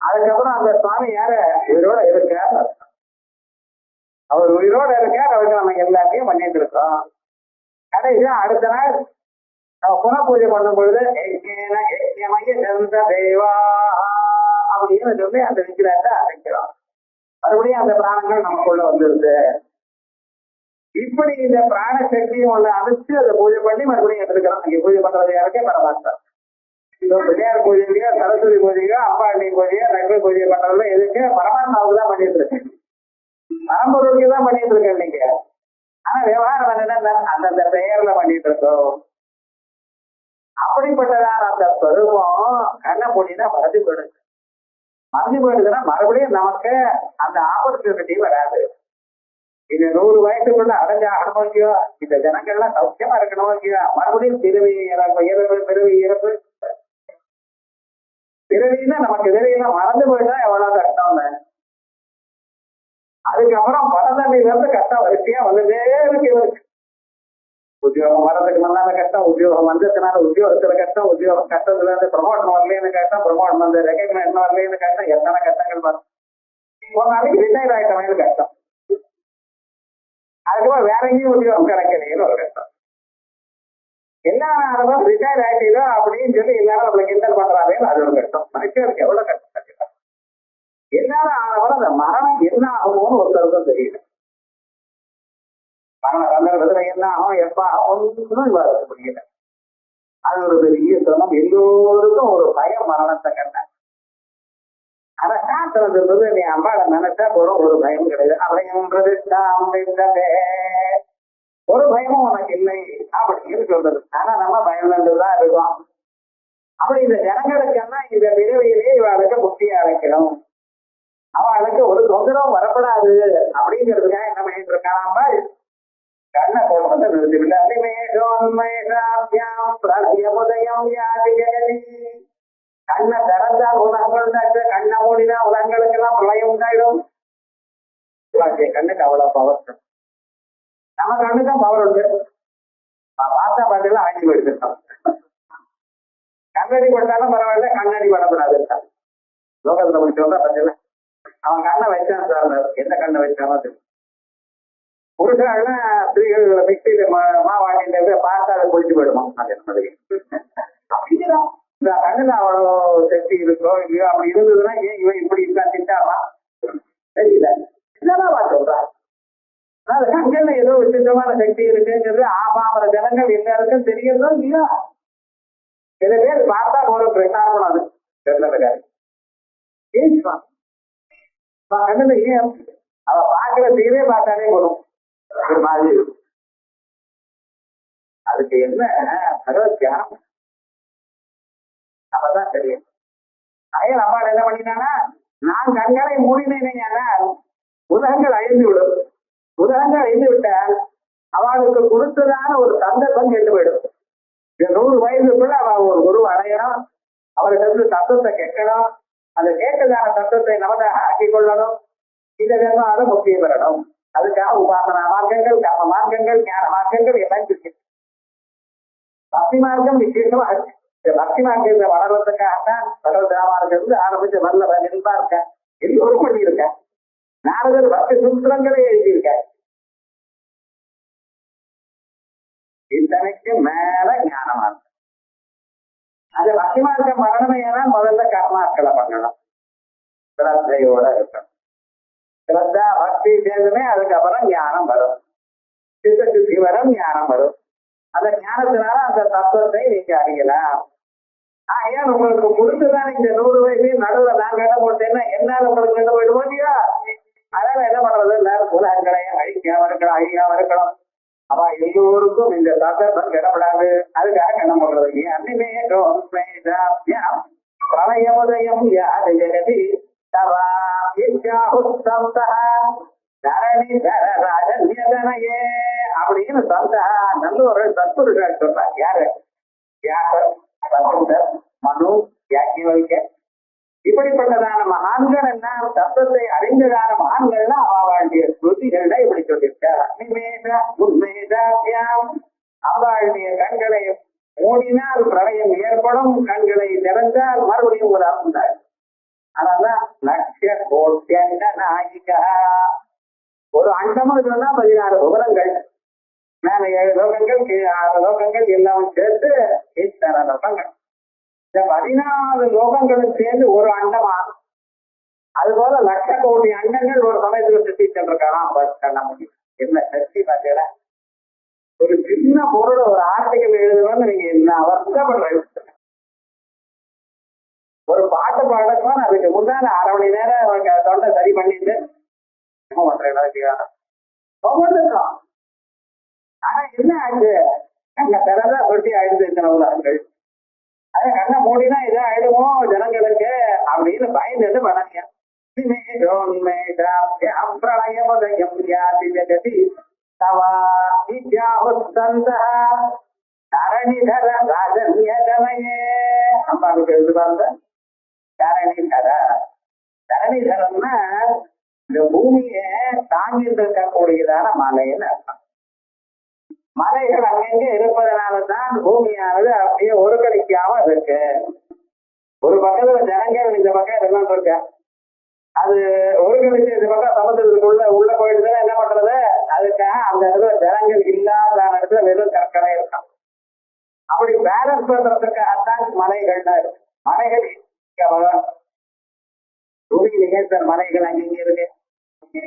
B: அதுக்கப்புறம் அந்த சுவாமி யார உயிரோட இருக்கார், அவர் உயிரோட இருக்கார், அவருக்கு நம்ம எல்லாத்தையும் பண்ணிட்டு இருக்கோம். கடைசியா அடுத்த நாள் நம்ம புன பூஜை பண்ணும் பொழுது தேவா அப்படின்னு சொல்லி அந்த விக்கிரத்தை அழைக்கிறோம். மறுபடியும் அந்த பிராணங்கள் நமக்குள்ள வந்துருது. இப்படி இந்த பிராண சக்தியும் ஒண்ணு அனுப்பிச்சு அதை பூஜை பண்ணி மறுபடியும் எடுத்துக்கிறோம். இங்க பூஜை பண்றது யாருக்கே பரமாத்மா. பிள்ளையார் பூஜையிலயோ சரஸ்வதி பூஜையோ அம்பா அண்ணி பூஜையோ லட்சுமி பூஜை பண்றதுல எதுக்கு? பரமாத்மாவுக்கு தான் பண்ணிட்டு இருக்கேன், பரம்பொருளுக்கு தான் பண்ணிட்டு இருக்கேன் நீங்க. ஆனா விவகாரம் என்னன்னா அந்தந்த பெயர்ல பண்ணிட்டு இருக்கோம். அப்படிப்பட்டதான அந்த ஸ்வரூபம் கண்ணை போட்டினா மறந்து போயிடுது. மறந்து போயிடுதுன்னா மறுபடியும் நமக்கு அந்த ஆப்பர்ச்சுனிட்டி வராது. இந்த 100 வயசுக்குள்ள அடைஞ்சாகணும் இல்லையோ, இந்த ஜனங்கள்லாம் சௌக்கியமா இருக்கணும் இல்லையா, மறுபடியும் பிறவி இறப்பு பிறவி இறப்பு பிறவின்னா நமக்கு இதெல்லாம் மறந்து போயிட்டா எவ்வளவு கஷ்டம்னு. அதுக்கப்புறம் பரதண்டையில இருந்து கஷ்டம் வரிசையா வந்துட்டே இருக்கு இவருக்கு. உத்தியோகம் வர்றதுக்கு முன்னால கஷ்டம், உத்தியோகம் வந்ததுனால உத்தியோகத்துல கஷ்டம், உத்தியோகம் கஷ்டத்துல இருந்து ப்ரமோஷன் வரலன்னு கஷ்டம், ப்ரமோஷன் வந்து ரெகக்னைஸ் வரலன்னு கஷ்டம், எத்தனை கஷ்டங்கள் வரும். ஒரு நாளைக்கு ரிட்டையர் ஆயிட்டவங்க கஷ்டம், அதுக்கப்புறம் வேற எங்கேயும் உத்தியோகம் கிடைக்கலைன்னு ஒரு கஷ்டம். எல்லா நேரமும் ரிட்டையர் ஆயிட்டீங்களோ அப்படின்னு சொல்லி எல்லாரும் நம்மளை கிண்டல் பண்றாங்கன்னு அது ஒரு கஷ்டம். மனுஷனுக்கு எவ்வளவு கஷ்டம். எல்லாரும் ஆனவரும் அந்த மரணம் என்ன ஆகும்னு ஒருத்தருக்கும் தெரியல. மரணம் சந்தர்ப்பத்துல என்ன ஆகும் எப்ப ஆகும் வர முடியல. அது ஒரு பெரிய சிரமம். எல்லோருக்கும் ஒரு பயம் மரணத்தை கண்ட. ஆனா சாஸ்திரம் சொல்றது நீ அம்பாளை நினைச்சா போறோம், ஒரு பயம் கிடையாது. அபயம்ன்றது ஒரு பயமும் உனக்கு இல்லை அப்படின்னு சொல்றது. ஆனா நம்ம பயந்துதான் இருக்கோம். அப்படி இந்த ஜனங்களுக்கெல்லாம் இந்த பிறவியிலே இவளுக்கு முக்தியை அழைக்கணும், அவளுக்கு ஒரு தொந்தரவும் வரப்படாது அப்படிங்கிறதுக்காக என்ன பண்ணிட்டு இருக்கான்? கண்ணை கொண்டு நிறுத்திவிட்டாம். கண்ணை திறந்தால் உலகங்கள் உண்டாச்சு, கண்ணை மூடினா உலகங்களுக்கு எல்லாம் பிரளயம் உண்டாயிடும். கண்ணுக்கு அவ்வளவு பவர். நம்ம கண்ணுக்கும் பவர் உண்டு. பார்த்தா பார்த்தீங்கன்னா அழிஞ்சு போயிட்டு கண்ணடி பட்டாலும் பரவாயில்ல, கண்ணடி படப்படாது. லோகத்துல போய் சொல்ற பார்த்தீங்களா, அவன் கண்ணை வச்சான் சார், எந்த கண்ணை வச்சாலும் புருஷாலாம் ஸ்திரீகள் மிக்சியில மாவாட்டிட்டு பார்த்தா அதை குளிச்சு போயிடுமா. அது மாதிரி அப்படிங்கிறான். இந்த கண்ணுல அவ்வளவு சக்தி இருக்கோ இல்லையோ, அப்படி இருந்ததுன்னா ஏன் இவன் இப்படி இருக்கா திட்டாமா தெரியல. என்னதான் சொல்றான்? அது கண்கள்ல ஏதோ விசித்தமான சக்தி இருக்குங்கிறது ஆபாமர ஜனங்கள் எல்லாருக்கும் தெரியறதோ இல்லையா? சில பேர் பார்த்தா ஒரு பிரச்சாரம் அது தெரிஞ்சதுக்காரு கண்ணுல ஏன் அவ பாக்குற தீரே பார்த்தாலே போதும் ஒரு மாதிரி. அதுக்கு என்ன பகவத் தியானம் அப்பதான் தெரியும். அயல் அம்பாள் என்ன பண்ணினானா, நான் கண்களை மூடினேன்னா உலகங்கள் அழிந்து விடும். உலகங்கள் அழிந்து விட்டால் அவளுக்கு கொடுத்ததான ஒரு சந்தர்ப்பம் கெட்டு போயிடும். 100 வயதுக்குள்ள அவ ஒரு குரு அடையணும், அவருக்கு தத்துவத்தை கேட்கணும், அந்த கேட்டதான தத்துவத்தை நமதாக ஆக்கிக் கொள்ளணும், இந்த ஜென்மாவை முக்கியம் பெறணும். அதுக்காக உபாசனா மார்க்கங்கள், கர்ம மார்க்கங்கள், ஞான மார்க்கங்கள் எல்லாம் இருக்கு. பக்தி மார்க்கம் விசேஷமா இருக்கு. பக்தி மார்க்கத்தை வளர்றதுக்காகத்தான் பகவத் ராமார்க்கு ஆரம்பிச்சு வரல நெல்பா இருக்க எல்லோரும் பண்ணியிருக்க. நாரதர் பக்தி சூத்திரங்களே எழுதியிருக்க. இத்தனைக்கு மேல ஞானமா இருக்கு. அது பக்தி மார்க்கம் வரணுமே ஏன்னா முதல்ல கர்மாக்களை பண்ணணும், சிரத்தையோட இருக்கணும். சிரத்தா பக்தி சேர்ந்துமே அதுக்கப்புறம் ஞானம் வரும். சித்த சுத்தி வரும், ஞானம் வரும். அந்த ஞானத்தினால அந்த தத்துவத்தை நீங்க அறியலாம். ஏன் உங்களுக்கு முடிச்சுதான் இந்த 100 வயசு நடுவுல நான் கட்ட போட்டேன்னா என்னால உங்களுக்கு கட்ட போயிடுவோம் இல்லையா? அதனால என்ன பண்றது, எல்லாரும் உலகங்களை அழிக்காம இருக்கலாம், அழியாம இருக்கலாம். அவ எல்லோருக்கும் இந்த சந்தர்ப்பம் கிடப்படாது. அதுக்காக என்ன பண்றது, அன்னிமே பிரளயமுதயம் யாது ஜெகதி தவா ராஜன்யதனையே அப்படின்னு சந்தா நல்ல ஒரு தத்துவர்கள் சொல்றாங்க. யாரு? வியாசர், வசிஷ்டர், மனு, யாக்கியவல்யர், இப்படிப்பட்டதான மகான்கள் எல்லாம் தத்துவத்தை அறிந்ததான மகான்கள்லாம் அவளுடைய ஸ்ருதிகள்ல இப்படி சொல்லியிருக்கார். அவளுடைய கண்களை மூடினால் பிரளயம் ஏற்படும், கண்களை திறந்தால் மறுபடியும் ஒரு அர்த்தம். அதனால்தான் லட்சிய கோட்யண்ட நாயிகா. ஒரு அண்டமும் இதுன்னா 16 புவனங்கள், மேல 7 லோகங்கள், கீழே 6 லோகங்கள், எல்லாம் சேர்த்து இத்தனை லோகங்கள். இந்த 14 லோகங்களும் சேர்ந்து ஒரு அண்டமா. அது போல 1,00,000 கோடி அண்டங்கள் ஒரு சமயத்துல சுத்தி சென்றிருக்கலாம். பண்ண முடியும். என்ன சக்தி பார்த்தீங்களா? ஒரு சின்ன பொருள் ஒரு ஆர்டிகல் எழுதணும்னு நீங்க என்ன வருஷப்படுற, ஒரு பாட்டு பாடணும், அதுக்கு முன்னால 1/2 மணி நேரம் தொண்டை சரி பண்ணிட்டு ஒவ்வொன்றுக்கும். ஆனா என்ன ஆச்சு, கண்ணை திறந்தா சொட்டி ஆயிடுது இத்தனை உலகங்கள். அதை கண்ணை மூடினா இதா ஆயிடுவோம் ஜனங்களுக்கு அப்படின்னு பயந்துட்டு பண்ணாங்க. தரணிதர ராஜன்யதனையே அம்பாவுக்கு எழுது பாருங்க. தரணிதர, தரணிதரம்னா இந்த பூமியை தாங்கிட்டு இருக்கக்கூடியதான மலைன்னு அர்த்தம். மலைகள் அங்கங்க இருப்பதனாலதான் பூமியானது அப்படியே ஒரு கழிக்காம இருக்கு. ஒரு பக்கத்துல ஜனங்கள், இந்த பக்கம் இதெல்லாம் இருக்க, அது ஒரு கழிச்சு இந்த பக்கம் சமுத்திரத்துக்குள்ள உள்ள போயிடுதுன்னா என்ன பண்றது, அதுக்காக அந்த இடத்துல ஜனங்கள் இல்லாத இடத்துல வெறும் கற்களே இருக்கான். அப்படி பேலன்ஸ் பண்றதுக்காகத்தான் மலைகள்லாம் இருக்கு. மலைகள் பூமியிலேயே சார் மலைகள் அங்கிங்க இருக்கு.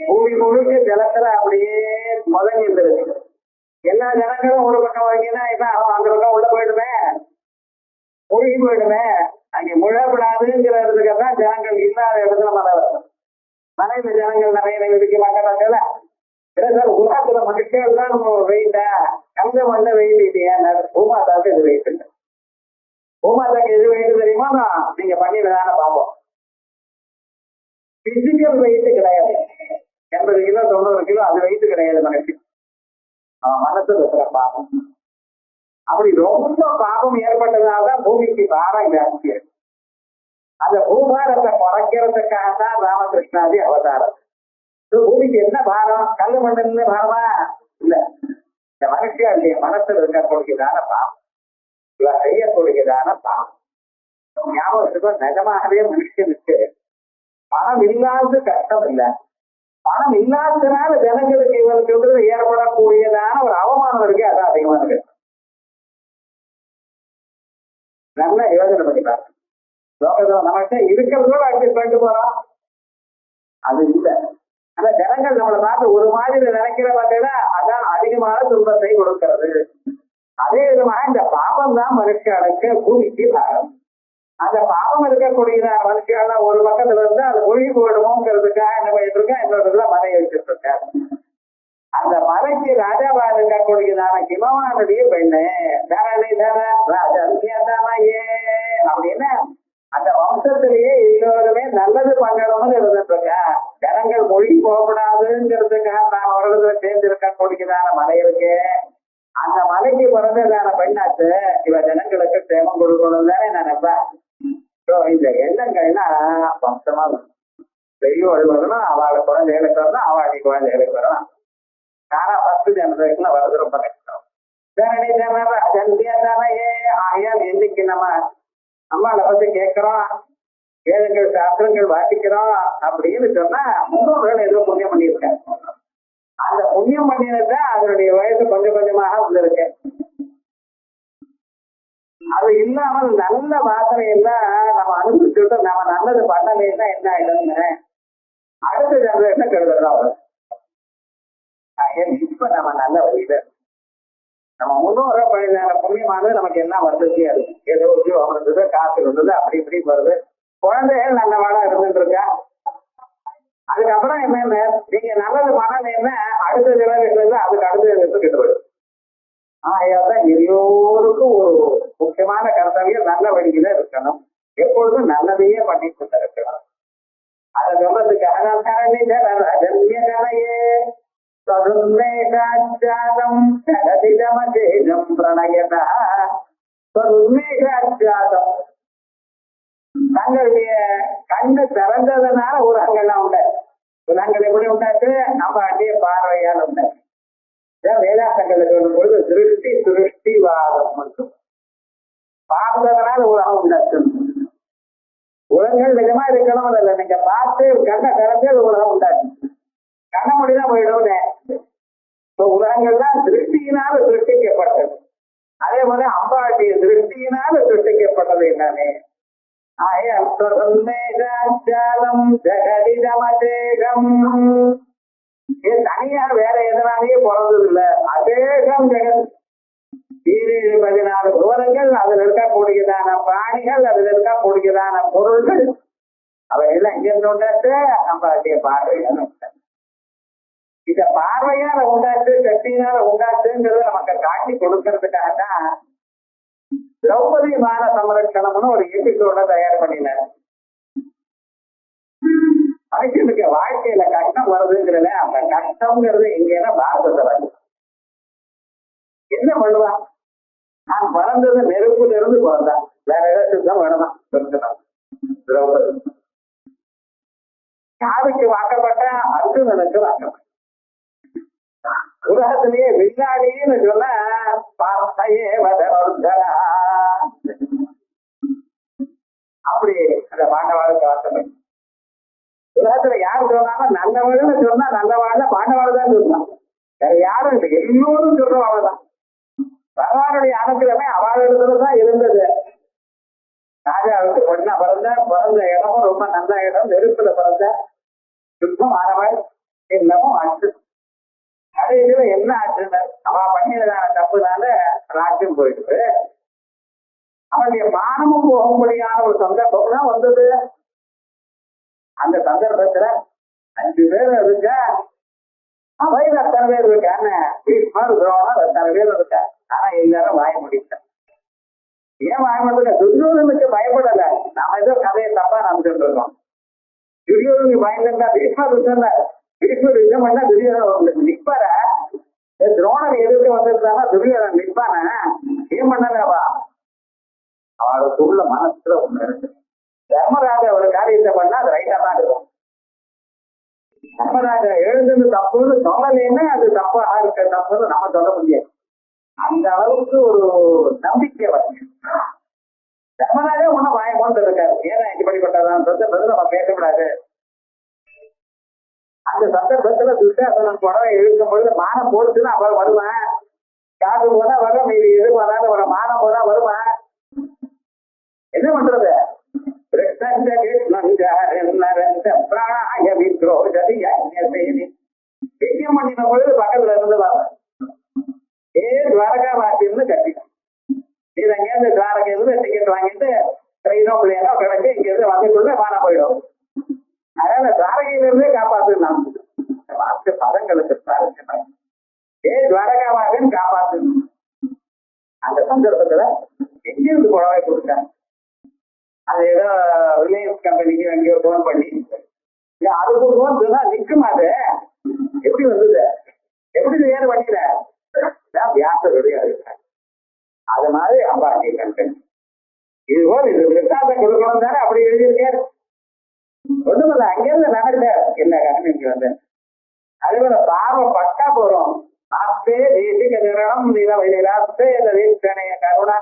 B: பூமி முழுக்க ஜலத்துல அப்படியே முதங்கி இருந்திருக்கு. எல்லா ஜனங்களும் ஒரு பக்கம் வாங்கினா என்ன ஆகும், அந்த பக்கம் உள்ள போயிடுமே, மூழ்கி போயிடுமே. அங்கே முழப்படாதுங்கிறதுக்காக ஜனங்கள் இல்லாத இடத்துல மழை வரும். மலையில ஜனங்கள் நிறைய இருக்க மாட்டாங்கல்ல. சார் உலகத்துல மனுஷர்கள் தான் நம்ம வெயிட்டா, கங்க மண்ண வெயில் இல்லையா? பூமாதாவுக்கு இது வெயிட் இல்லை. பூமாதாக்கு எது வெயிட் தெரியுமா? நீங்க பண்ணினதான பார்ப்போம். பிசிக்கல் வெயிட் கிடையாது. 80 கிலோ 90 கிலோ அது வெயிட் கிடையாது மனுஷன். மனசு இருக்கிற பாவம். அப்படி ரொம்ப பாவம் ஏற்பட்டதால்தான் பூமிக்கு பாரம் ஜாஸ்தி இருக்கு. அந்த பூபாரத்தை குறைக்கிறதுக்காக தான் ராமகிருஷ்ணாதி அவதாரம். பூமிக்கு என்ன பாரம்? கல்லு மண்ணுன்னு பாரமா இல்ல, இந்த மனுஷனுடைய மனசுல இருக்கக்கூடியதான பாவம், இவ செய்யக்கூடியதான பாவம். ஞாபகத்துக்கும் நிஜமாகவே மனுஷனுக்கு பணம் இல்லாத கஷ்டம் இல்லை. பணம் இல்லாததுனால ஜனங்களுக்கு இவருக்கு ஏற்படக்கூடியதான ஒரு அவமானம் இருக்கு, அதான் அதிகமான இருக்கு. நல்ல யோசனை பண்ணிப்பாங்க. லோகத்துல நம்மகிட்ட இருக்கிறதோட அட்ஜஸ்ட் பண்ணிட்டு போறோம், அது இல்லை. ஆனா ஜனங்கள் நம்மளை பார்த்து ஒரு மாதிரி நினைக்கிற பார்த்தீங்கன்னா அதான் அதிகமான துன்பத்தை கொடுக்கிறது. அதே விதமாக இந்த பாவம் தான் மனுஷனுக்கு பூமிக்கு பாரம். அந்த பாவம் இருக்கக்கூடியதான் மனுஷன் ஒரு பக்கத்துல இருந்து அது ஒழுகி போயிடுவோங்கிறதுக்காக என்ன பண்ணிட்டு இருக்கேன், இன்னொரு மலை வச்சுட்டு இருக்கேன். அந்த மலைக்கு ராஜாவா இருக்கக்கூடியதான ஹிமவானுடைய பெண்ணு தரணிதர ராஜன்யதனையே அப்படின்னு அந்த வம்சத்திலேயே எல்லோருமே நல்லது பண்ணணும்னு இருந்துட்டு இருக்க. ஜனங்கள் மொழி போகக்கூடாதுங்கிறதுக்காக நான் அவர்களுக்கு சேர்ந்து இருக்கக்கூடியதான மலை இருக்கு. அந்த மலைக்கு பிறந்ததான பெண்ணாச்சு இவ ஜனங்களுக்கு சேமம் கொடுக்கணும் தானே நினைப்பேன். இந்த எண்ணங்கள்னா வம்சமா பெரியவள் வரணும், அவளை குழந்தைகளுக்கு வரணும், அவளை குழந்தைகளுக்கு வரணும். ஆனா 10 ஜெனரேஷன்ல வர்றது ரொம்ப கஷ்டம். ஆகையால் இன்னைக்கு நம்ம அம்மாவை பத்தி கேட்கிறோம், வேதங்கள் சாஸ்திரங்கள் வாசிக்கிறோம் அப்படின்னு சொன்னா முன்னோர்கள் ஏதோ புண்ணியம் பண்ணியிருக்கேன். அந்த புண்ணியம் பண்ணினதான் அதனுடைய வயசு கொஞ்சம் கொஞ்சமாக வந்திருக்கு. அது இல்லாமல் நல்ல வாசனை எல்லாம் நம்ம அனுப்பிச்சுட்டு நம்ம நல்லது பண்ணலைன்னா என்ன ஆயிடும்னு அடுத்த ஜெனரேஷன் கெடுதலாம். இப்ப நம்ம நல்ல வழியில நம்ம முன்னோர பழைய புண்ணியமானது நமக்கு என்ன வந்துச்சு, அது ஏதோ உத்தியோகம் இருந்தது, காசு இருந்தது, அப்படி இப்படி வருது. குழந்தைகள் நல்லவாடா இருந்துட்டு இருக்கா. அதுக்கப்புறம் என்னென்ன நீங்க நல்லது மனநிலைன்னா அடுத்த நிலவுல அதுக்கு அடுத்த எடுத்துக்கிட்டு போயிடும். ஆகையாதான் எல்லோருக்கும் ஒரு முக்கியமான கர்த்தவியம் நல்ல வழியில இருக்கணும், எப்பொழுதும் நல்லதையே பண்ணிட்டு இருக்கணும். அதை சொல்றதுக்காக தங்களுடைய கண்ணு திறந்ததுனால உலகங்கள்லாம் உண்டாச்சு. உலகங்கள் எப்படி உண்டாச்சு? நம்ம அடைய பார்வையால் உண்டாச்சு. வேதாந்தங்களை சொல்லும் பொழுது திருஷ்டி திருஷ்டிவாதம் மட்டும் பார்த்ததுனால உலகம் உண்டாச்சு. உலகங்கள் நிஜமா இருக்கணும் இல்லை, நீங்க பார்த்து கண்ணை திறந்தே உலகம் உண்டாச்சு. கண்ண முடிதான் போயிடும். உலகங்கள்லாம் திருஷ்டியினால சிருஷ்டிக்கப்பட்டது. அதே போல அம்பாட்டிய திருஷ்டியினால சிருஷ்டிக்கப்பட்டது என்னன்னு தனியா வேற எதனாலேயே பிறந்தது இல்ல. அசேகம் ஜெகத் 14 புவனங்கள், அதுல இருக்கக்கூடியதான பிராணிகள், அதுல இருக்கக்கூடியதான பொருள்கள், அவையெல்லாம் இங்க உண்டாச்சு. அம்பாட்டிய பார்வையால உண்டாச்சு. இத பார்வையால உண்டாச்சு, சக்தியினால உண்டாச்சுங்கிறத நமக்கு காட்டி கொடுக்கறதுக்காக தான் திரௌபதி மான சம்ரட்சணம்னு ஒரு எபிசோட தயார் பண்ணினார். மனுஷனுக்கு வாழ்க்கையில கஷ்டம் வருதுங்கிறத, அந்த கஷ்டம்ங்கிறது எங்கன்னா பாரதத்தை வருது. என்ன பண்ணுவான்? நான் பிறந்தது நெருப்புல இருந்து பிறந்தான், வேற ஏதாச்சும் தான் வேணுமா திரௌபதி. யாருக்கு வாக்கப்பட்ட? அர்ஜுனனுக்கு வாக்கப்பட்ட. உலகத்திலேயே வில்லாடின்னு சொன்ன பார்த்தையே அப்படி அந்த பாண்டவாளுக்கு வாக்கப்பட்ட. உலகத்துல யாரு சொன்னாலும் நல்லவள்னு சொன்னா நல்லவாழ்ல பாண்டவாள் தான் சொல்லலாம், வேற யாரும் இல்லை. எல்லோரும் சொல்றோம் அவள்தான். பகவானுடைய அனுகிரகமே அவளிடத்துலதான் இருந்தது. ராஜாவுக்கு பொண்ணா பிறந்த இடமும் ரொம்ப நல்ல இடம், நெருப்புல பிறந்த சுத்தம் ஆனவள் எல்லாமும் ஆச்சு. அது இதுல என்ன ஆச்சுன்னு அவ பண்ணியதான தப்புனால ராஜ்யம் போயிட்டு அவளுடைய மானமும் போகும்படியான ஒரு சந்தர்ப்பம் தான் வந்தது. அந்த சந்தர்ப்பத்துல 5 பேர் இருக்க, அவையில் அத்தனை பேர் இருக்கான்னு பீஷ்மர் துரோணர் அத்தனை பேர் இருக்கா. ஆனா எல்லாரும் வாய முடியல. ஏன் வாய முடியல? துரியோதனுக்கு பயப்படல. நாம ஏதோ கதையை தப்பா நடந்துட்டு இருக்கோம். துரியோதனுக்கு பயந்துட்டா பீஷ்மர் சொன்னார். பீஷ்மர் யுத்தம் பண்ணா துரியோதன் நிற்பார. துரோணர் எதிர்க்க வந்திருந்தானா துரியோதன் நிற்பான? ஏன் பண்ணலவா? அவளுக்குள்ள மனசுல ஒண்ணு இருக்கு. தர்மராஜா ஒரு காரியத்தை பண்ணா அது ரைட்டா தான் இருக்கும். தர்மராஜா எழுந்து தப்புன்னு சொல்லலைன்னா அது தப்பா இருக்க தப்புன்னு நம்ம சொல்ல முடியாது. அந்த அளவுக்கு ஒரு நம்பிக்கை வருது. தர்மராஜா ஒன்னும் வாய கொண்டு இருக்காரு. ஏன்னா இப்படிப்பட்டதான் சந்தர்ப்பத்தில் நம்ம பேசக்கூடாது. அந்த சந்தர்ப்பத்துல துஷாசனன் புடவை இழுக்கும் பொழுது மானம் போடுச்சுன்னா அவன் வருவான். காசு போனா வரும், மீது எது போனாலும் ஒரு மானம் போனா வருவான். என்ன பண்றது? யஜ்யம் பண்ணின பொழுது பக்கத்துல இருந்து துவாரகா வாசின்னு கட்டிட்டான். இது அங்கேருந்து துவாரகை இருந்து டிக்கெட் வாங்கிட்டு ட்ரெயினோ பிள்ளையனோ கிடைச்சி இங்க இருந்து வந்துக்குள்ள வான போயிடும். அதனால துவாரகையில இருந்தே காப்பாத்து. வாக்கு பதங்களுக்கு துவாரகா வாசன் காப்பாத்து. அந்த சந்தர்ப்பத்துல எங்கிருந்து புடவை கொடுத்தாங்க. அது ஏதோ ரிலையன்ஸ் கம்பெனிக்கு எங்கேயோ போன் பண்ணி அதுக்கு போன் சொன்னா நிற்கும். அது எப்படி வந்தது? எப்படி ஏறு பண்ணிட வியாசருடைய அது மாதிரி அம்பாட்டி கம்பெனி இதுபோல் இது விசாசை கொடுக்கணும் தானே அப்படி எழுதியிருக்காரு. ஒண்ணுமில்ல, அங்கிருந்து நடந்த என்ன கடன் இங்க வந்தேன். அதே போல பார்வை பட்டா போறோம். ஆஸ்தே தேசிக நிறம் நிலவையிலே கருணா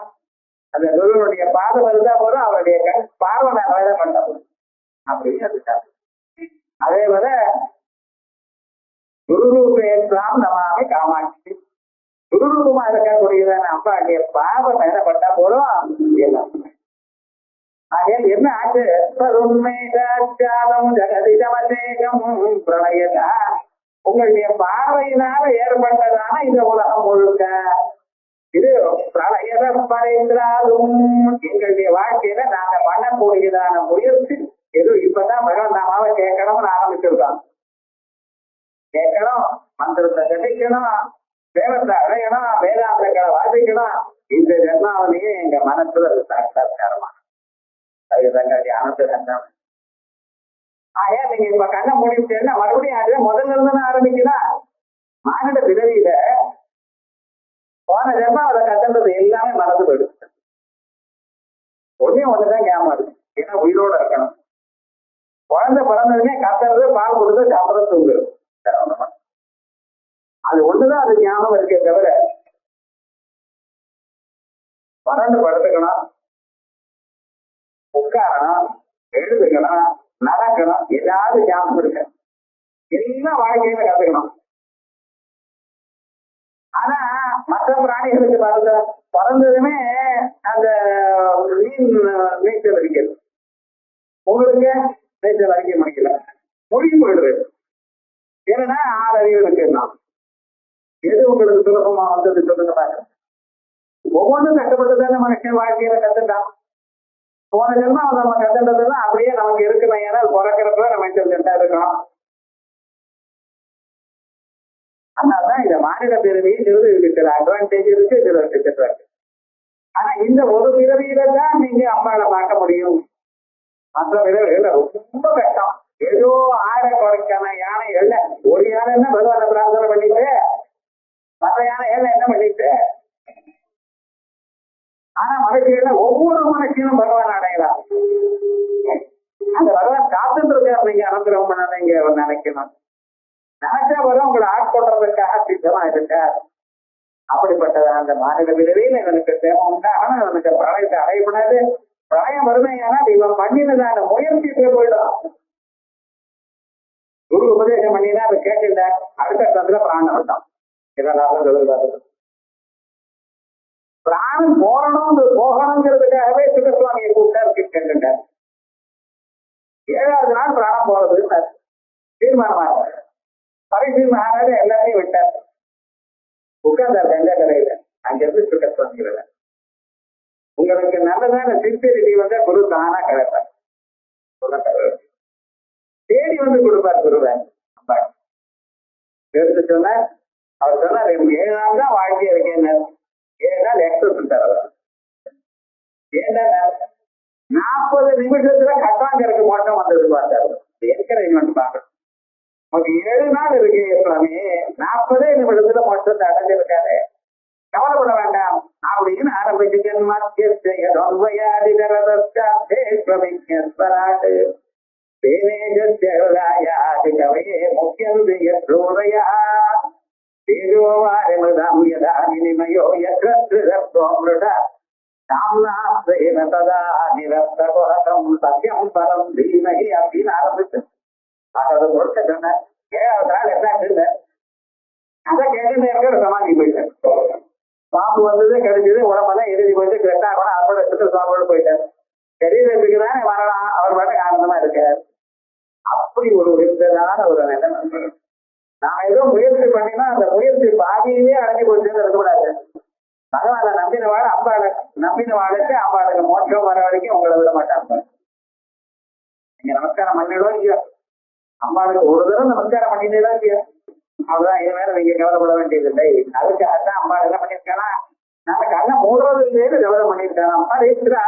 B: அந்த குருவனுடைய பாதம் இருந்தா போதும், அவருடைய கண் பார்வை வேலை பண்ண போதும் அப்படின்னு அதுக்காக. அதே போல குருரூபேஸ்லாம் நமாமி காமாட்சி, குருரூபமா இருக்கக்கூடியதான அம்பாண்டிய பாவம் நேரப்பட்டா போதும் எல்லாம். ஆகையால் என்ன ஆச்சு? உங்களுடைய பார்வையினால ஏற்பட்டதான இந்த உலகம் முழுக்க இது பிரளயதப்படைந்தாலும் எங்களுடைய வாழ்க்கையில நாங்க பண்ணக்கூடியதான முயற்சி எதுவும் இப்பதான் பகவான் நாமாவை கேட்கணும்னு ஆரம்பிச்சிருக்காங்க. கேட்கணும், மந்திரத்தை கட்டிக்கணும், தேவத்தை அடையணும், வேதாந்தங்களை வாசிக்கணும். இந்த ஜென்மாவனையே எங்க மனசுல அது சாட்சாத்காரமா அது தங்க தியானத்தை சங்கம். ஆயா நீங்க இப்ப கண்ணை மூடிவிட்டேன்னா மறுபடியும் அது முதல்ல இருந்து ஆரம்பிக்குதா? மானிட பிறவியில போன ஜென்மா அதை கத்துன்றது எல்லாமே மறந்து போயிடும். ஒன்னே ஒண்ணுதான் ஞாபகம் இருக்கு, ஏன்னா உயிரோட இருக்கணும். குழந்தை பிறந்ததுமே கத்துறது, பால் கொடுத்து சாப்பிட தூங்குறது, அது ஒண்ணுதான் அது ஞாபகம் இருக்கே தவிர பரண்டு படுத்துக்கணும், உட்காரணும், எழுதுக்கணும், நடக்கணும், ஏதாவது ஞாபகம் இருக்கு. எல்லாம் வாழ்க்கையில கத்துக்கணும். ஆனா மற்ற பிராணிகளுக்கு பிறந்ததுமே அந்த மீன் நீச்சல் அடிக்கிறது, உங்களுக்கு நீச்சல் அடிக்க முடியல, மொழி போயிடுது. ஏன்னா 6 அறிவு இருக்கு. நான் எது உங்களுக்கு சுலபமா வந்தது சொல்லுங்க பாக்க. ஒவ்வொன்றும் கஷ்டப்பட்டு தானே மனுஷன் வாழ்க்கையில கத்துட்டான். போன ஜென்மா நம்ம கத்துன்றதுலாம் அப்படியே நமக்கு இருக்கணும். ஏன்னா பிறக்கிறப்ப நம்ம இன்டெலிஜென்டா இருக்கணும். அதனாலதான் இந்த மாநில பிறவிங்கிறது இதுக்கு சில அட்வான்டேஜ் இருக்கு, சில டிஸ்அட்வான்டேஜ். ஆனா இந்த ஒரு பிறவியில தான் நீங்க அம்மாவை பார்க்க முடியும். மற்ற பிறவிகள் ரொம்ப கஷ்டம். ஏதோ 1000 குறைக்கான யானை இல்ல, ஒரு யானை என்ன பகவான பிரார்த்தனை பண்ணிட்டு மற்ற யானை எல்லாம் என்ன பண்ணிட்டு. ஆனா மனுஷங்கள ஒவ்வொரு மனுஷனும் பகவான் அடையலாம். அந்த பகவான் காத்துட்டு நீங்க அனுகிரகம் பண்ண நீங்க நினைக்கணும். நினைச்சா வரும் உங்களை ஆட்கொள்றதுக்காக சித்தமா இருக்கார். அப்படிப்பட்டது அந்த மாநில பிறவியில் இவனுக்கு சேமம் உண்டாகணும், இவனுக்கு பிரளயத்தை அடையப்படாது. பிரளயம் வருமையானா இவன் பண்ணினதான முயற்சி போயிடும். குரு உபதேசம் பண்ணினா அதை கேட்டுல அடுத்த இடத்துல பிராணம் விட்டான். இதெல்லாம் பிராணம் போகணுங்கிறதுக்காகவே சுகசுவாமியை கூப்பிட்டார் கேட்டுட்டார். 7வது நாள் பிராணம் போறதுன்னு தீர்மானமாக பரிசு மகாராஜா எல்லாத்தையும் விட்டார். உட்கார்ந்தார் கங்கா கரையில. அங்கிருந்து சுகசுவாமிகள் உங்களுக்கு நல்லதான சின்சியரிட்டி வந்தா குரு தானா கிடைப்பார். தேடி வந்து கொடுப்பார் குருவை. எடுத்து சொன்னார். அவர் சொன்னார் 7 நாள் தான் வாழ்க்கை இருக்கேன், 7 நாள் எக்ஸஸ் விட்டார். அவர் ஏன்னா 40 நிமிஷத்துல கட்டாங்கருக்கு மோட்டம் வந்தது பார்த்தாரு. என்கரேஜ்மெண்ட் பார்க்கணும். நமக்கு 7 நாள் இருக்கு சுவாமி, 40 நிமிடத்துல மோட்டத்தை அடைஞ்சிருக்காரு, கவலைப்பட வேண்டாம் அப்படின்னு ஆரம்பிச்சுக்கன். சத்தியம் பலம் தீமகி அப்படின்னு ஆரம்பிச்சு அதை கொடுக்க சொன்ன. 7வது நாள் என்ன இல்லை அதை கேட்க சமாதி போயிட்டேன். பாம்பு வந்தது கிடைச்சது, உடம்பெல்லாம் எழுதி போயிட்டு கிரெட்டா கூட அப்படி சாப்பிட போயிட்டார். சரீரத்துக்கு தானே வரலாம், அவர் பாட்டுக்கு ஆனந்தமா இருக்கார். அப்படி ஒரு விருந்ததான ஒரு நிலைமை. நான் ஏதோ முயற்சி பண்ணினா அந்த முயற்சி பாதியிலே அடைஞ்சு போச்சுன்னு இருக்கக்கூடாது. பகவான நம்பினவாழ அம்பாளை நம்பினவாளுக்கு அம்பாளுக்கு மோட்சம் வர வரைக்கும் உங்களை விட மாட்டாங்க. நீங்க நமஸ்காரம் பண்ணிடும் இல்லையா, அம்பாளுக்கு ஒரு தடவை நமஸ்காரம் பண்ணிட்டேதான் இல்லையா, அவ்வளவுதான். இது மேல நீங்க கவலைப்பட வேண்டியது இல்லை. அதுக்காகத்தான் அம்மா என்ன பண்ணிருக்கானா, நாங்க கண்ணை மூடுறது இல்லைன்னு கவலை பண்ணிருக்காங்க. அம்மா இருக்கிறா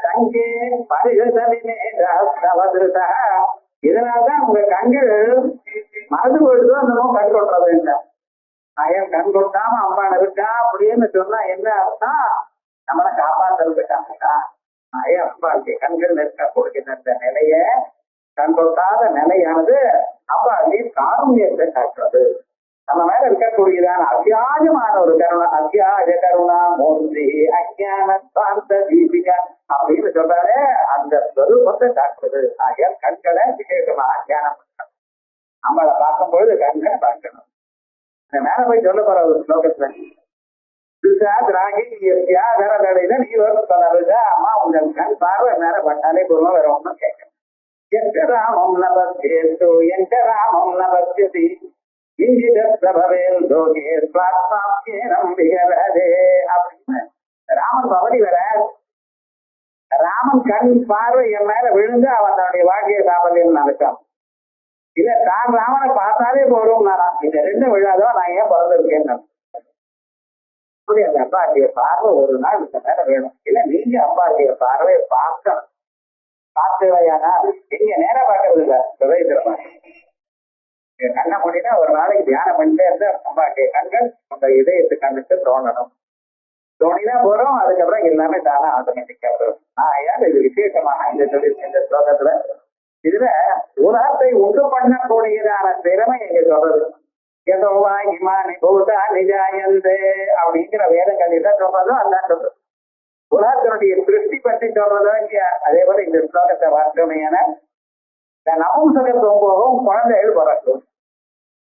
B: தங்கே பரிசலினே. இதனால்தான் உங்க கண்கள் மறந்து போயிடுதோ அந்த கண் கொட்டுறது இல்லை. ஐயன் கண் கொட்டாம அம்பாள் இருக்கா அப்படின்னு சொன்னா என்ன அர்த்தம், நம்மளை காப்பாற்றுறதுக்காக ஐயா அம்பாளுக்கு கண்கள் இருக்கக்கூடிய நிலைய கண் கொட்டாத நிலையானது அம்பாளுடைய காருண்யத்தை காட்டுறது. நம்ம மேல இருக்கக்கூடியதான அத்தியாயமான ஒரு கருணா, அத்தியாய கருணா மூர்த்தி அஜான சாந்த தீபிகா அப்படின்னு சொல்றாரு. அந்த ஸ்வரூபத்தை காட்டுறது. ஆகிய கண்களை விசேஷமா தியானம் பண்ணணும். நம்மளை பார்க்கும் பொழுது கண்களை பார்க்கணும். மேல போய் சொல்ல போற ஒரு ஸ்லோகத்துல நீ சொல்லுது, அம்மா உங்க கண் பார்வை மேல பட்டாலே பூர்வம் வேற ஒன்றும் கேட்கணும். எந்த ராமம் நபஸ்து எந்த ராமம் நபஸ்தி இஞ்சிதேல் லோகே ஸ்வாத்மாப்யேனம் விகரதே அப்படின்னு ராமன் பவனி வர ராமன் கண் பார்வை என் மேல விழுந்து அவன் தன்னுடைய வாழ்க்கையை சாப்பிடலன்னு நினைச்சான். இல்ல தான் ராமனை பார்த்தாலே போறோம் நானா இந்த ரெண்டும் விழாதோ நான் ஏன் பிறந்திருக்கேன்னு அப்படி அந்த அப்பாட்டிய பார்வை ஒரு நாள் இந்த நேரம் வேணும். இல்ல நீங்க அப்பாட்டிய பார்வையை பார்க்கணும். பார்க்கலையானா எங்க நேரம் பார்க்கறது இல்ல ஹிருதயத்துல கண்ணை மூடினா ஒரு நாளைக்கு தியானம் பண்ணிட்டே இருந்தா அப்பாட்டிய கண்கள் அந்த இதயத்து கண்ணுக்கு தோணணும். தோணினா போறோம். அதுக்கப்புறம் எல்லாமே தானே ஆட்டோமேட்டிக்கா வரும். ஏன் இது விசேஷமான இந்த ஸ்லோகத்துல இதுல உலகத்தை உண்டு பண்ணக்கூடியதான திறமை எங்க சொல்றது. எதோவா இமானி பூதா நிஜாயந்தே அப்படிங்கிற வேதங்கள் எதை சொல்றதோ அதான் சொல்றது. உலகத்தினுடைய சிருஷ்டி பற்றி சொல்றதோ இல்லையா. அதே போல இந்த ஸ்லோகத்தை வார்த்தையான நபும்சகத்துவம் போகும், குழந்தைகள் பிறக்கும்.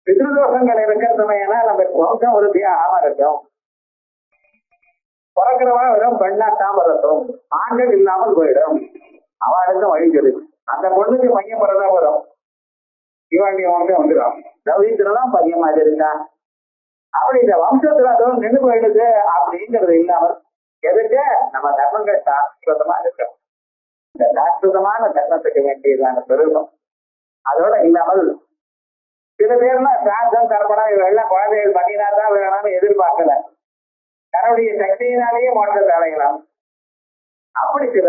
B: பித்ருதோஷங்கள் இருக்கிறதுமையானா நம்ம வம்சம் உறுதியா ஆமா இருக்கும். பிறக்கிறவா வெறும் பெண்ணாத்தான் வரட்டும், ஆண்கள் இல்லாமல் போயிடும். அவளுக்கும் வழி சொல்லுது. அந்த பொண்ணுக்கு பையன் பிறந்தா வரும், இவாண்டிய வம்சம் வந்துடும். தௌரியத்துலதான் பையன் மாதிரி இருக்கா. அப்படி இந்த வம்சத்துல அதுவும் நின்று போயிடுது அப்படிங்கிறது இல்லாமல் எதுக்கு நம்ம தர்மங்கள் சாஸ்திரமா இருக்கும். இந்த சாஸ்திரமான தர்மத்துக்கு வேண்டியதான பெருகும் அதோட இல்லாமல் சில பேர்லாம் சாஸ்திரம் தர்மம் இவெல்லாம் குழந்தைகள் பண்ணினாதான் வேணும்னு எதிர்பார்க்கல. தன்னுடைய சக்தியினாலேயே மாற்றம் அடையலாம். அப்படி சில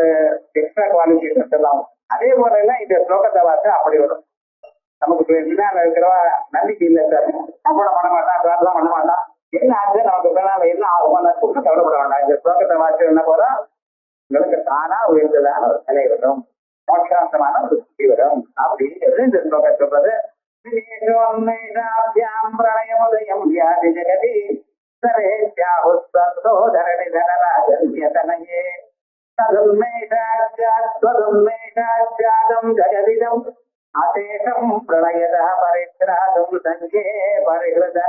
B: எக்ஸ்ட்ரா குவாலிஃபிகேஷன்ஸ் எல்லாம். அதே போல எல்லாம் இந்த ஸ்லோகத்தை பார்த்து அப்படி வரும். நமக்கு பின்னால இருக்கிறவா நம்பிக்கை இல்லை சார், அப்பட பண்ண மாட்டான், அதெல்லாம் பண்ண மாட்டான், என்ன ஆச்சு நமக்கு பின்னால என்ன ஆகுமான கூட்டு கவலைப்பட வேண்டாம். இந்த ஸ்லோகத்தை வாசி என்ன போறோம், உங்களுக்கு தானா உயர்ந்ததான ஒரு நிலை வரும், மோட்சாந்தமான ஒரு சுத்தி வரும் அப்படிங்கிறது இந்த ஸ்லோகம் சொல்றது. பிரணயோதயம் வியாதி ஜெகதி சரேத்யாஹுஸ்தோதரணி தனராஜன்யதனயே ததுன்மேஷாத்வதுன்மேஷாத்யாதம் ஜகதிதம் அசேஷம் பிரளயதः பரித்ராதும் சங்கே பரிஹ்ருத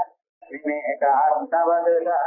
B: விமேகார்த்தவதுதா